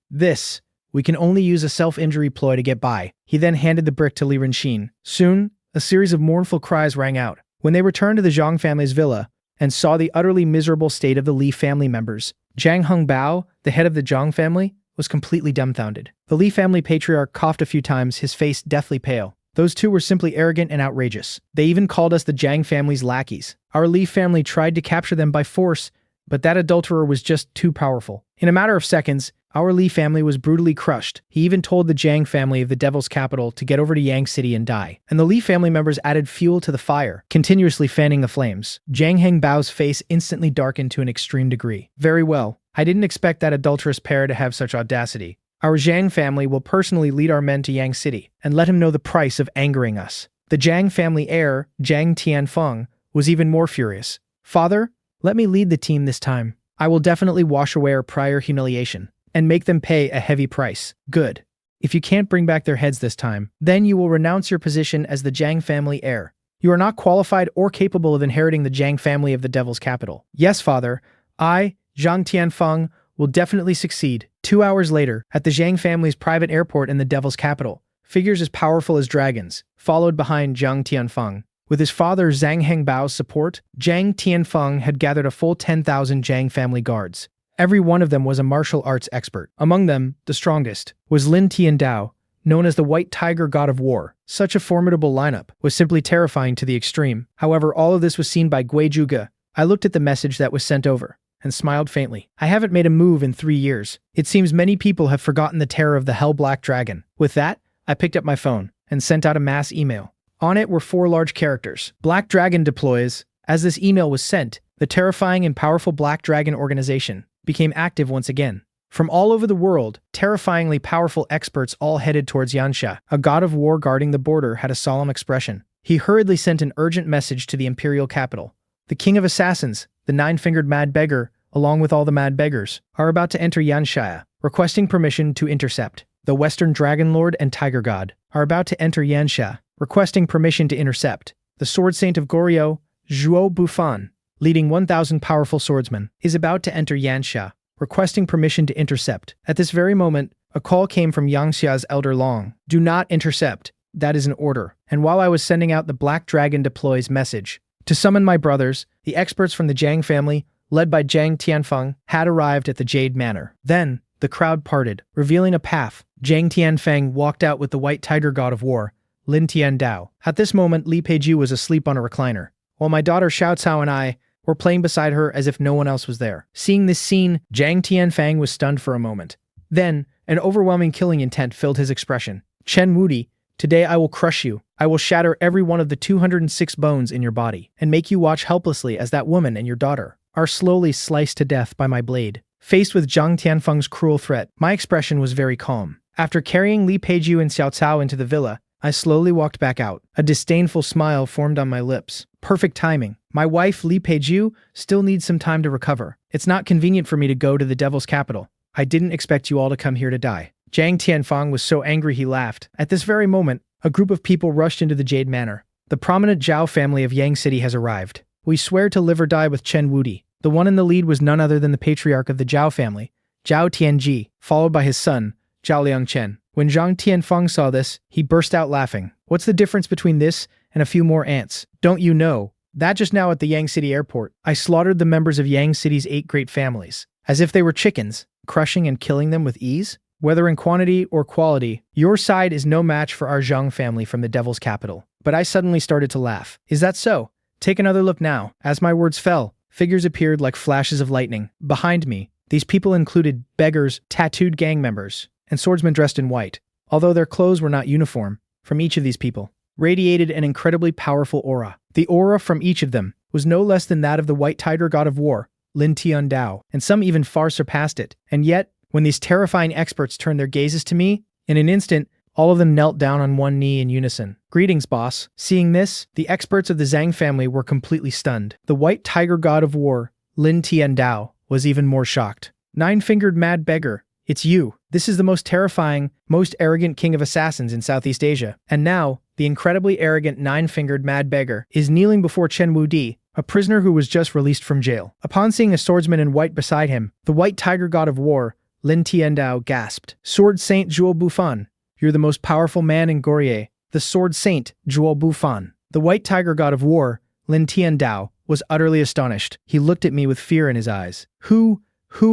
we can only use a self-injury ploy to get by." He then handed the brick to Li Renxin. Soon, a series of mournful cries rang out. When they returned to the Zhang family's villa and saw the utterly miserable state of the Li family members, Zhang Hongbao, the head of the Zhang family, was completely dumbfounded. The Li family patriarch coughed a few times, his face deathly pale. Those two were simply arrogant and outrageous. They even called us the Zhang family's lackeys. Our Li family tried to capture them by force, but that adulterer was just too powerful. In a matter of seconds, our Li family was brutally crushed. He even told the Zhang family of the Devil's capital to get over to Yang City and die. And the Li family members added fuel to the fire, continuously fanning the flames. Zhang Hengbao's face instantly darkened to an extreme degree. Very well. I didn't expect that adulterous pair to have such audacity. Our Zhang family will personally lead our men to Yang City and let him know the price of angering us. The Zhang family heir, Zhang Tianfeng, was even more furious. Father, let me lead the team this time. I will definitely wash away our prior humiliation and make them pay a heavy price. Good. If you can't bring back their heads this time, then you will renounce your position as the Zhang family heir. You are not qualified or capable of inheriting the Zhang family of the Devil's capital. Yes, father, I, Zhang Tianfeng, will definitely succeed. 2 hours later, at the Zhang family's private airport in the Devil's capital, figures as powerful as dragons, followed behind Zhang Tianfeng. With his father Zhang Hengbao's support, Zhang Tianfeng had gathered a full 10,000 Zhang family guards. Every one of them was a martial arts expert. Among them, the strongest, was Lin Tiandao, known as the White Tiger God of War. Such a formidable lineup was simply terrifying to the extreme. However, all of this was seen by Gui Zhuge. I looked at the message that was sent over and smiled faintly. I haven't made a move in 3 years. It seems many people have forgotten the terror of the Hell Black Dragon. With that, I picked up my phone and sent out a mass email. On it were 4 large characters. Black Dragon deploys. As this email was sent, the terrifying and powerful Black Dragon organization became active once again. From all over the world, terrifyingly powerful experts all headed towards Yansha. A god of war guarding the border had a solemn expression. He hurriedly sent an urgent message to the imperial capital. The king of assassins, the 9-fingered mad beggar, along with all the mad beggars, are about to enter Yanshia, requesting permission to intercept. The Western Dragon Lord and Tiger God are about to enter Yanxia, requesting permission to intercept. The Sword Saint of Goryeo, Zhuo Bufan, leading 1,000 powerful swordsmen, is about to enter Yanxia, requesting permission to intercept. At this very moment, a call came from Yangxia's Elder Long. Do not intercept. That is an order. And while I was sending out the Black Dragon deploys message to summon my brothers, the experts from the Zhang family, led by Zhang Tianfeng, had arrived at the Jade Manor. Then, the crowd parted, revealing a path. Zhang Tianfeng walked out with the White Tiger God of War, Lin Tiandao. At this moment, Li Peijiu was asleep on a recliner, while my daughter Xiao Cao and I were playing beside her as if no one else was there. Seeing this scene, Zhang Tianfeng was stunned for a moment. Then, an overwhelming killing intent filled his expression. Chen Wudi, today I will crush you. I will shatter every one of the 206 bones in your body, and make you watch helplessly as that woman and your daughter are slowly sliced to death by my blade. Faced with Zhang Tianfeng's cruel threat, my expression was very calm. After carrying Li Peijiu and Xiao Cao into the villa, I slowly walked back out. A disdainful smile formed on my lips. Perfect timing. My wife, Li Peijiu, still needs some time to recover. It's not convenient for me to go to the Devil's capital. I didn't expect you all to come here to die. Zhang Tianfeng was so angry he laughed. At this very moment, a group of people rushed into the Jade Manor. The prominent Zhao family of Yang City has arrived. We swear to live or die with Chen Wudi. The one in the lead was none other than the patriarch of the Zhao family, Zhao Tianji, followed by his son, Zhao Liangchen. When Zhang Tianfeng saw this, he burst out laughing. What's the difference between this and a few more ants? Don't you know? That just now at the Yang City airport, I slaughtered the members of Yang City's 8 great families, as if they were chickens, crushing and killing them with ease? Whether in quantity or quality, your side is no match for our Zhang family from the Devil's capital. But I suddenly started to laugh. Is that so? Take another look now. As my words fell, figures appeared like flashes of lightning. Behind me, these people included beggars, tattooed gang members, and swordsmen dressed in white. Although their clothes were not uniform, from each of these people radiated an incredibly powerful aura. The aura from each of them was no less than that of the White Tiger God of War, Lin Tiandao, and some even far surpassed it. And yet, when these terrifying experts turned their gazes to me, in an instant, all of them knelt down on one knee in unison. Greetings, boss. Seeing this, the experts of the Zhang family were completely stunned. The White Tiger God of War, Lin Tiandao, was even more shocked. 9-fingered mad beggar, it's you. This is the most terrifying, most arrogant king of assassins in Southeast Asia. And now, the incredibly arrogant 9-fingered mad beggar is kneeling before Chen Wudi, a prisoner who was just released from jail. Upon seeing a swordsman in white beside him, the White Tiger God of War, Lin Tiandao, gasped. Sword Saint Zhuo Bufan, you're the most powerful man in Goryeo. The Sword Saint Zhuo Bufan. The White Tiger God of War, Lin Tiandao, was utterly astonished. He looked at me with fear in his eyes. Who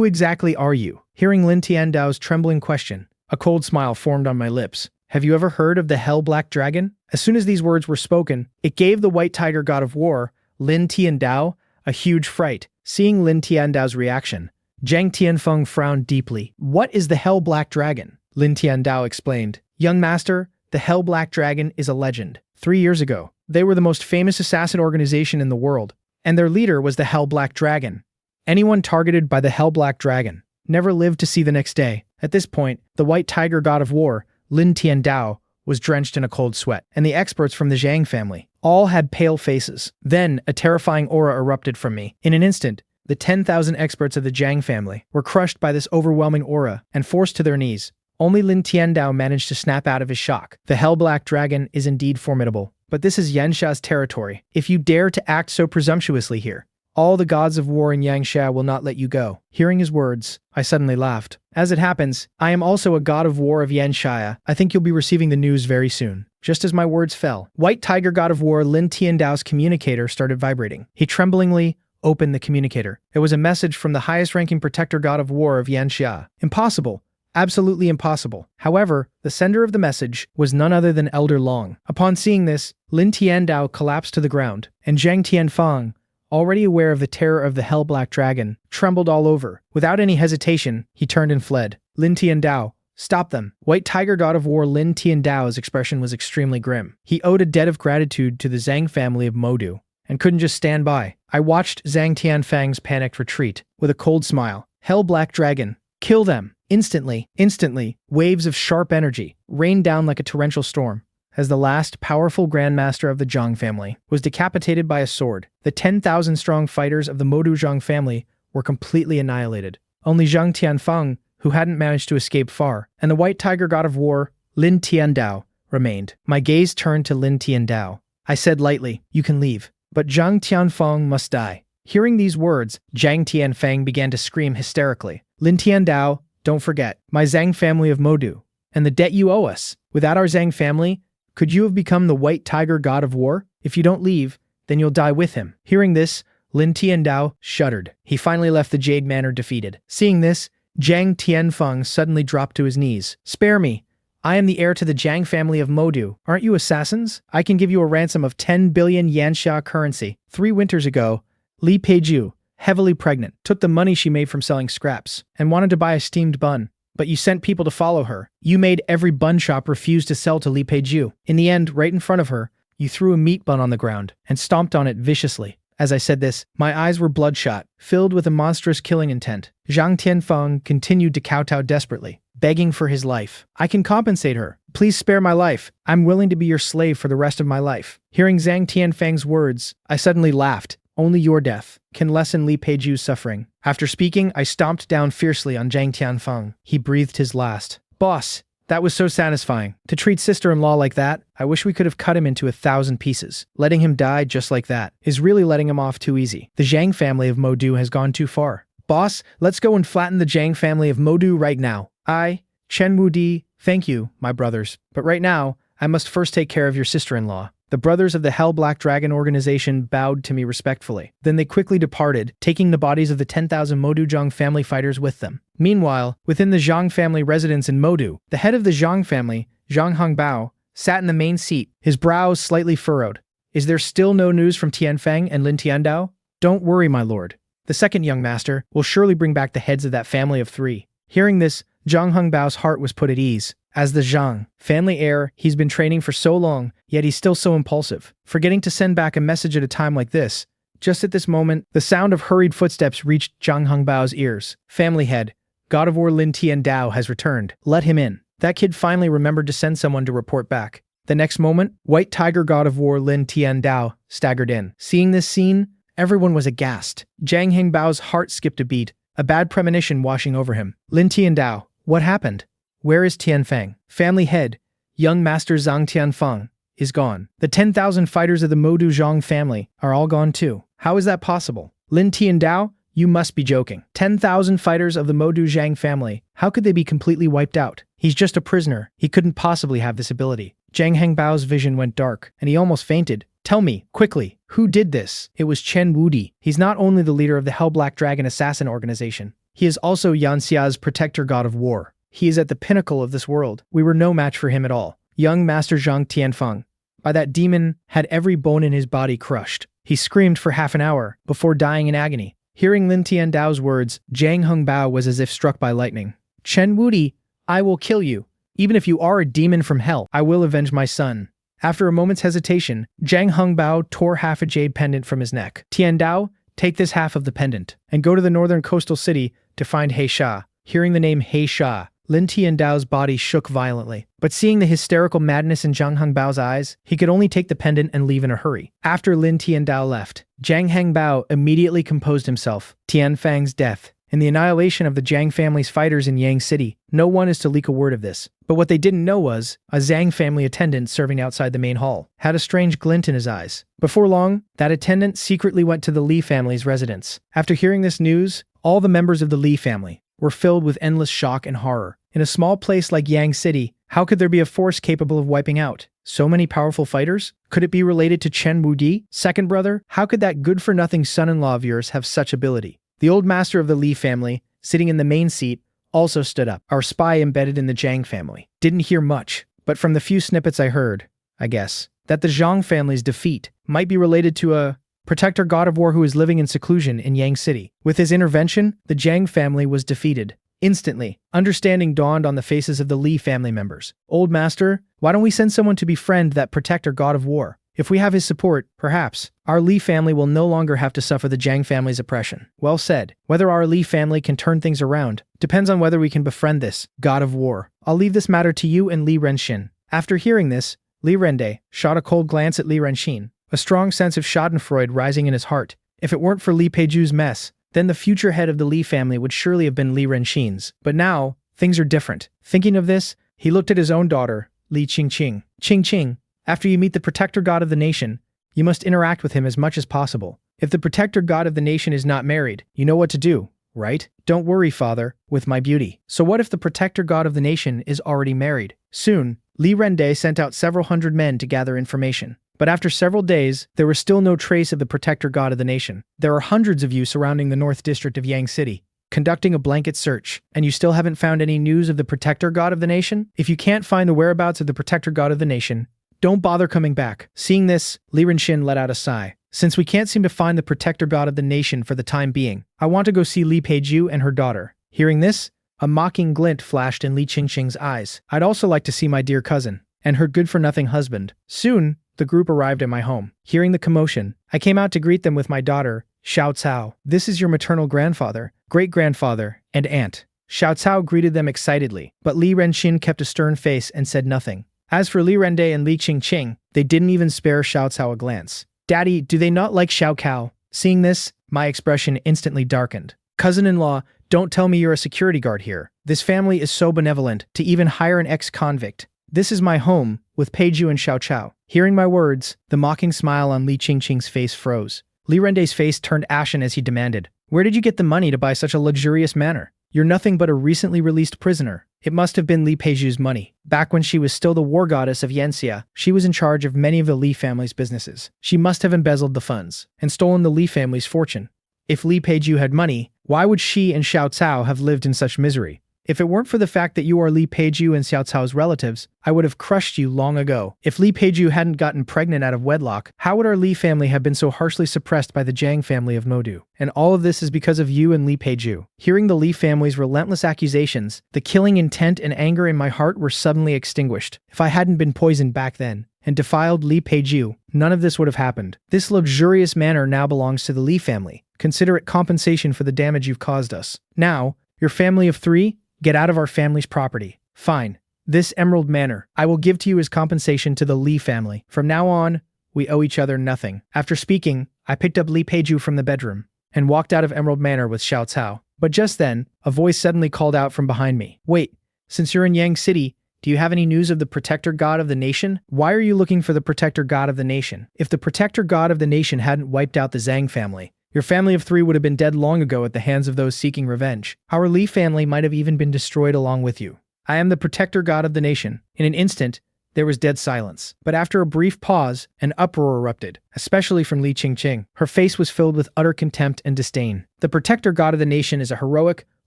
exactly are you? Hearing Lin Tiandao's trembling question, a cold smile formed on my lips. Have you ever heard of the Hell Black Dragon? As soon as these words were spoken, it gave the White Tiger god of war, Lin Tiandao, a huge fright. Seeing Lin Tiandao's reaction, Zhang Tianfeng frowned deeply. What is the Hell Black Dragon? Lin Tiandao explained. Young master, the Hell Black Dragon is a legend. 3 years ago, they were the most famous assassin organization in the world, and their leader was the Hell Black Dragon. Anyone targeted by the Hell Black Dragon never lived to see the next day. At this point, the White Tiger god of war, Lin Tiandao, was drenched in a cold sweat, and the experts from the Zhang family all had pale faces. Then, a terrifying aura erupted from me. In an instant, the 10,000 experts of the Zhang family were crushed by this overwhelming aura and forced to their knees. Only Lin Tiandao managed to snap out of his shock. The Hell Black Dragon is indeed formidable, but this is Yansha's territory. If you dare to act so presumptuously here, all the gods of war in Yangsha will not let you go. Hearing his words, I suddenly laughed. As it happens, I am also a god of war of Yansha. I think you'll be receiving the news very soon. Just as my words fell, White Tiger god of war Lin Tiandao's communicator started vibrating. He tremblingly opened the communicator. It was a message from the highest-ranking protector god of war of Yansha. Impossible. Absolutely impossible. However, the sender of the message was none other than Elder Long. Upon seeing this, Lin Tiandao collapsed to the ground, and Zhang Tianfeng, already aware of the terror of the Hell Black Dragon, trembled all over. Without any hesitation, he turned and fled. Lin Tiandao, stop them. White Tiger god of war Lin Tiandao's expression was extremely grim. He owed a debt of gratitude to the Zhang family of Modu, and couldn't just stand by. I watched Zhang Tianfeng's panicked retreat with a cold smile. Hell Black Dragon, kill them! Instantly, waves of sharp energy rained down like a torrential storm, as the last powerful grandmaster of the Zhang family was decapitated by a sword. The 10,000-strong fighters of the Modu Zhang family were completely annihilated. Only Zhang Tianfeng, who hadn't managed to escape far, and the White Tiger god of war, Lin Tiandao, remained. My gaze turned to Lin Tiandao. I said lightly, you can leave, but Zhang Tianfeng must die. Hearing these words, Zhang Tianfeng began to scream hysterically. Lin Tiandao, don't forget, my Zhang family of Modu, and the debt you owe us. Without our Zhang family, could you have become the White Tiger god of war? If you don't leave, then you'll die with him. Hearing this, Lin Tiandao shuddered. He finally left the Jade Manor defeated. Seeing this, Zhang Tianfeng suddenly dropped to his knees. Spare me. I am the heir to the Zhang family of Modu. Aren't you assassins? I can give you a ransom of 10 billion Yansha currency. 3 winters ago, Li Peijiu, heavily pregnant, took the money she made from selling scraps and wanted to buy a steamed bun. But you sent people to follow her. You made every bun shop refuse to sell to Li Peijiu. In the end, right in front of her, you threw a meat bun on the ground and stomped on it viciously. As I said this, my eyes were bloodshot, filled with a monstrous killing intent. Zhang Tianfeng continued to kowtow desperately, begging for his life. I can compensate her. Please spare my life. I'm willing to be your slave for the rest of my life. Hearing Zhang Tianfeng's words, I suddenly laughed. Only your death can lessen Li Peijiu's suffering. After speaking, I stomped down fiercely on Zhang Tianfeng. He breathed his last. Boss, that was so satisfying. To treat sister-in-law like that, I wish we could have cut him into 1,000 pieces. Letting him die just like that is really letting him off too easy. The Zhang family of Modu has gone too far. Boss, let's go and flatten the Zhang family of Modu right now. I, Chen Wudi, thank you, my brothers. But right now, I must first take care of your sister-in-law. The brothers of the Hell Black Dragon organization bowed to me respectfully. Then they quickly departed, taking the bodies of the 10,000 Modu Zhang family fighters with them. Meanwhile, within the Zhang family residence in Modu, the head of the Zhang family, Zhang Hongbao, sat in the main seat, his brows slightly furrowed. Is there still no news from Tianfeng and Lin Tiandao? Don't worry, my lord. The second young master will surely bring back the heads of that family of 3. Hearing this, Zhang Hongbao's heart was put at ease. As the Zhang family heir, he's been training for so long, yet he's still so impulsive, forgetting to send back a message at a time like this. Just at this moment, the sound of hurried footsteps reached Zhang Hongbao's ears. Family head, God of War Lin Tiandao has returned. Let him in. That kid finally remembered to send someone to report back. The next moment, White Tiger God of War Lin Tiandao staggered in. Seeing this scene, everyone was aghast. Zhang Hongbao's heart skipped a beat, a bad premonition washing over him. Lin Tiandao, what happened? Where is Tianfeng? Family head, young master Zhang Tianfeng, is gone. The 10,000 fighters of the Modu Zhang family are all gone too. How is that possible? Lin Tiandao, you must be joking. 10,000 fighters of the Modu Zhang family, how could they be completely wiped out? He's just a prisoner. He couldn't possibly have this ability. Zhang Hongbao's vision went dark, and he almost fainted. Tell me, quickly, who did this? It was Chen Wudi. He's not only the leader of the Hell Black Dragon assassin organization, He is also Yanxia's protector god of war. He is at the pinnacle of this world. We were no match for him at all. Young Master Zhang Tianfeng, by that demon, had every bone in his body crushed. He screamed for half an hour before dying in agony. Hearing Lin Tiandao's words, Zhang Hengbao was as if struck by lightning. Chen Wudi, I will kill you. Even if you are a demon from hell, I will avenge my son. After a moment's hesitation, Zhang Hengbao tore half a jade pendant from his neck. Tiandao, take this half of the pendant, and go to the northern coastal city to find He Sha. Hearing the name He Sha, Lin Tiandao's body shook violently. But seeing the hysterical madness in Zhang Hengbao's eyes, he could only take the pendant and leave in a hurry. After Lin Tiandao left, Zhang Hengbao immediately composed himself. Tianfang's death and the annihilation of the Zhang family's fighters in Yang City. No one is to leak a word of this. But what they didn't know was, a Zhang family attendant serving outside the main hall had a strange glint in his eyes. Before long, that attendant secretly went to the Li family's residence. After hearing this news, all the members of the Li family were filled with endless shock and horror. In a small place like Yang City, how could there be a force capable of wiping out so many powerful fighters? Could it be related to Chen Wudi, second brother? How could that good-for-nothing son-in-law of yours have such ability? The old master of the Li family, sitting in the main seat, also stood up. Our spy embedded in the Zhang family didn't hear much, but from the few snippets I heard, I guess, that the Zhang family's defeat might be related to a protector god of war who is living in seclusion in Yang City. With his intervention, the Zhang family was defeated. Instantly, understanding dawned on the faces of the Li family members. Old master, why don't we send someone to befriend that protector god of war? If we have his support, perhaps, our Li family will no longer have to suffer the Zhang family's oppression. Well said. Whether our Li family can turn things around depends on whether we can befriend this god of war. I'll leave this matter to you and Li Renxin. After hearing this, Li Rende shot a cold glance at Li Renxin, a strong sense of schadenfreude rising in his heart. If it weren't for Li Peijiu's mess, then the future head of the Li family would surely have been Li Renxin's. But now, things are different. Thinking of this, he looked at his own daughter, Li Qingqing. Qingqing, after you meet the protector god of the nation, you must interact with him as much as possible. If the protector god of the nation is not married, you know what to do, right? Don't worry, father, with my beauty. So what if the protector god of the nation is already married? Soon, Li Rende sent out several hundred men to gather information. But after several days, there was still no trace of the protector god of the nation. There are hundreds of you surrounding the North District of Yang City, conducting a blanket search, and you still haven't found any news of the protector god of the nation? If you can't find the whereabouts of the protector god of the nation, don't bother coming back. Seeing this, Li Renxin let out a sigh. Since we can't seem to find the protector god of the nation for the time being, I want to go see Li Peijiu and her daughter. Hearing this, a mocking glint flashed in Li Qingqing's eyes. I'd also like to see my dear cousin and her good-for-nothing husband. Soon, the group arrived at my home. Hearing the commotion, I came out to greet them with my daughter, Xiao Cao. This is your maternal grandfather, great-grandfather, and aunt. Xiao Cao greeted them excitedly, but Li Renxin kept a stern face and said nothing. As for Li Rende and Li Qingqing, they didn't even spare Xiao Cao a glance. Daddy, do they not like Xiao Cao? Seeing this, my expression instantly darkened. Cousin-in-law, don't tell me you're a security guard here. This family is so benevolent to even hire an ex-convict. This is my home, with Peijiu and Xiao Cao. Hearing my words, the mocking smile on Li Qingqing's face froze. Li Rende's face turned ashen as he demanded, "Where did you get the money to buy such a luxurious manor? You're nothing but a recently released prisoner." It must have been Li Peijiu's money. Back when she was still the war goddess of Yanxia, she was in charge of many of the Li family's businesses. She must have embezzled the funds and stolen the Li family's fortune. If Li Peijiu had money, why would she and Xiao Cao have lived in such misery? If it weren't for the fact that you are Li Peijiu and Xiao Cao's relatives, I would have crushed you long ago. If Li Peijiu hadn't gotten pregnant out of wedlock, how would our Li family have been so harshly suppressed by the Zhang family of Modu? And all of this is because of you and Li Peijiu. Hearing the Li family's relentless accusations, the killing intent and anger in my heart were suddenly extinguished. If I hadn't been poisoned back then and defiled Li Peijiu, none of this would have happened. This luxurious manor now belongs to the Li family. Consider it compensation for the damage you've caused us. Now, your family of 3, get out of our family's property. Fine. This Emerald Manor, I will give to you as compensation to the Li family. From now on, we owe each other nothing. After speaking, I picked up Li Peijiu from the bedroom and walked out of Emerald Manor with Xiao Cao. But just then, a voice suddenly called out from behind me. Wait, since you're in Yang City, do you have any news of the protector god of the nation? Why are you looking for the protector god of the nation? If the protector god of the nation hadn't wiped out the Zhang family, your family of 3 would have been dead long ago at the hands of those seeking revenge. Our Li family might have even been destroyed along with you. I am the protector god of the nation. In an instant, there was dead silence. But after a brief pause, an uproar erupted, especially from Li Qingqing. Her face was filled with utter contempt and disdain. The protector god of the nation is a heroic,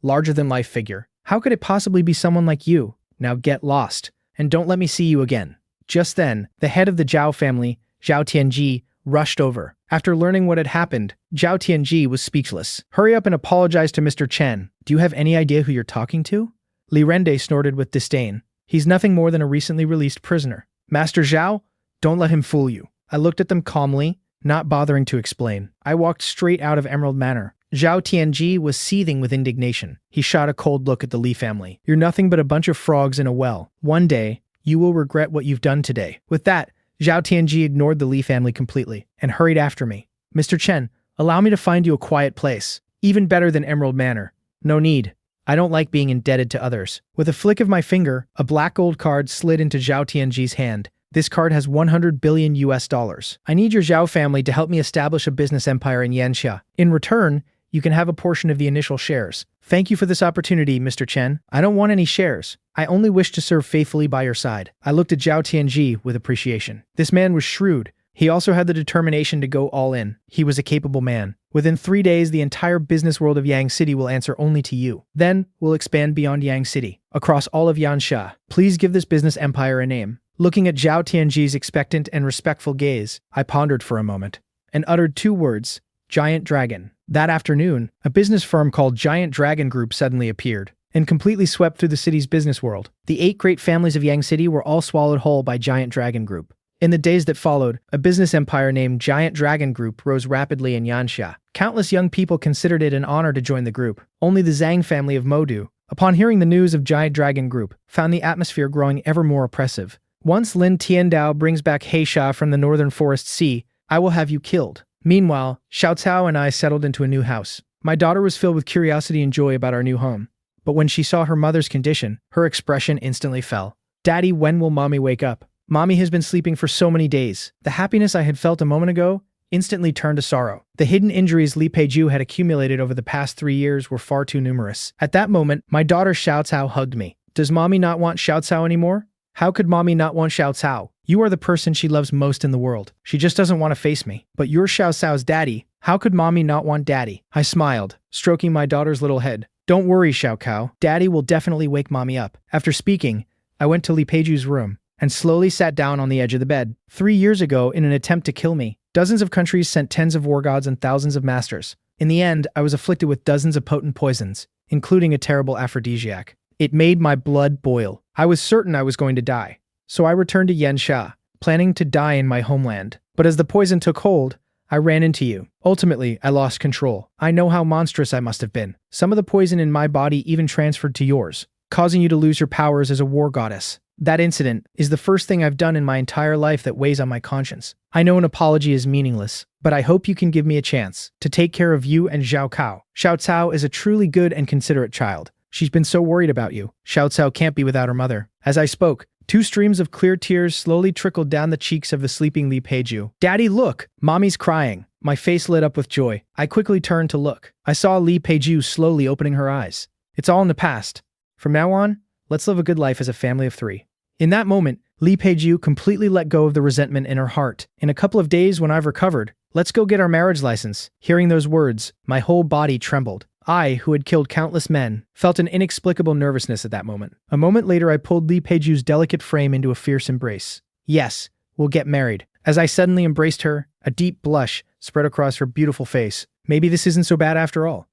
larger-than-life figure. How could it possibly be someone like you? Now get lost, and don't let me see you again. Just then, the head of the Zhao family, Zhao Tianji, rushed over. After learning what had happened, Zhao Tianji was speechless. Hurry up and apologize to Mr. Chen. Do you have any idea who you're talking to? Li Rende snorted with disdain. He's nothing more than a recently released prisoner. Master Zhao, don't let him fool you. I looked at them calmly, not bothering to explain. I walked straight out of Emerald Manor. Zhao Tianji was seething with indignation. He shot a cold look at the Li family. You're nothing but a bunch of frogs in a well. One day, you will regret what you've done today. With that, Zhao Tianji ignored the Li family completely and hurried after me. Mr. Chen, allow me to find you a quiet place. Even better than Emerald Manor. No need. I don't like being indebted to others. With a flick of my finger, a black gold card slid into Zhao Tianji's hand. This card has 100 billion US dollars. I need your Zhao family to help me establish a business empire in Yanxia. In return, you can have a portion of the initial shares. Thank you for this opportunity, Mr. Chen. I don't want any shares. I only wish to serve faithfully by your side. I looked at Zhao Tianji with appreciation. This man was shrewd. He also had the determination to go all in. He was a capable man. Within 3 days, the entire business world of Yang City will answer only to you. Then, we'll expand beyond Yang City, across all of Yanxia. Please give this business empire a name. Looking at Zhao Tianji's expectant and respectful gaze, I pondered for a moment and uttered 2 words, Giant Dragon. That afternoon, a business firm called Giant Dragon Group suddenly appeared and completely swept through the city's business world. The 8 great families of Yang City were all swallowed whole by Giant Dragon Group. In the days that followed, a business empire named Giant Dragon Group rose rapidly in Yanxia. Countless young people considered it an honor to join the group. Only the Zhang family of Modu, upon hearing the news of Giant Dragon Group, found the atmosphere growing ever more oppressive. Once Lin Tiandao brings back Heisha from the northern forest sea, I will have you killed. Meanwhile, Xiao Cao and I settled into a new house. My daughter was filled with curiosity and joy about our new home. But when she saw her mother's condition, her expression instantly fell. Daddy, when will mommy wake up? Mommy has been sleeping for so many days. The happiness I had felt a moment ago instantly turned to sorrow. The hidden injuries Li Peijiu had accumulated over the past 3 years were far too numerous. At that moment, my daughter Xiao Cao hugged me. Does mommy not want Xiao Cao anymore? How could mommy not want Xiao Cao? You are the person she loves most in the world. She just doesn't want to face me. But you're Xiao Cao's daddy. How could mommy not want daddy? I smiled, stroking my daughter's little head. Don't worry, Xiao Cao. Daddy will definitely wake mommy up. After speaking, I went to Li Peijiu's room and slowly sat down on the edge of the bed. 3 years ago, in an attempt to kill me, dozens of countries sent tens of war gods and thousands of masters. In the end, I was afflicted with dozens of potent poisons, including a terrible aphrodisiac. It made my blood boil. I was certain I was going to die. So I returned to Yanxia, planning to die in my homeland. But as the poison took hold, I ran into you. Ultimately, I lost control. I know how monstrous I must have been. Some of the poison in my body even transferred to yours, causing you to lose your powers as a war goddess. That incident is the first thing I've done in my entire life that weighs on my conscience. I know an apology is meaningless, but I hope you can give me a chance to take care of you and Zhao Cao. Xiao Cao is a truly good and considerate child. She's been so worried about you. Xiao Cao can't be without her mother. As I spoke, 2 streams of clear tears slowly trickled down the cheeks of the sleeping Li Peijiu. Daddy, look! Mommy's crying. My face lit up with joy. I quickly turned to look. I saw Li Peijiu slowly opening her eyes. It's all in the past. From now on, let's live a good life as a family of 3. In that moment, Li Peijiu completely let go of the resentment in her heart. In a couple of days when I've recovered, let's go get our marriage license. Hearing those words, my whole body trembled. I, who had killed countless men, felt an inexplicable nervousness at that moment. A moment later, I pulled Li Peijiu's delicate frame into a fierce embrace. Yes, we'll get married. As I suddenly embraced her, a deep blush spread across her beautiful face. Maybe this isn't so bad after all.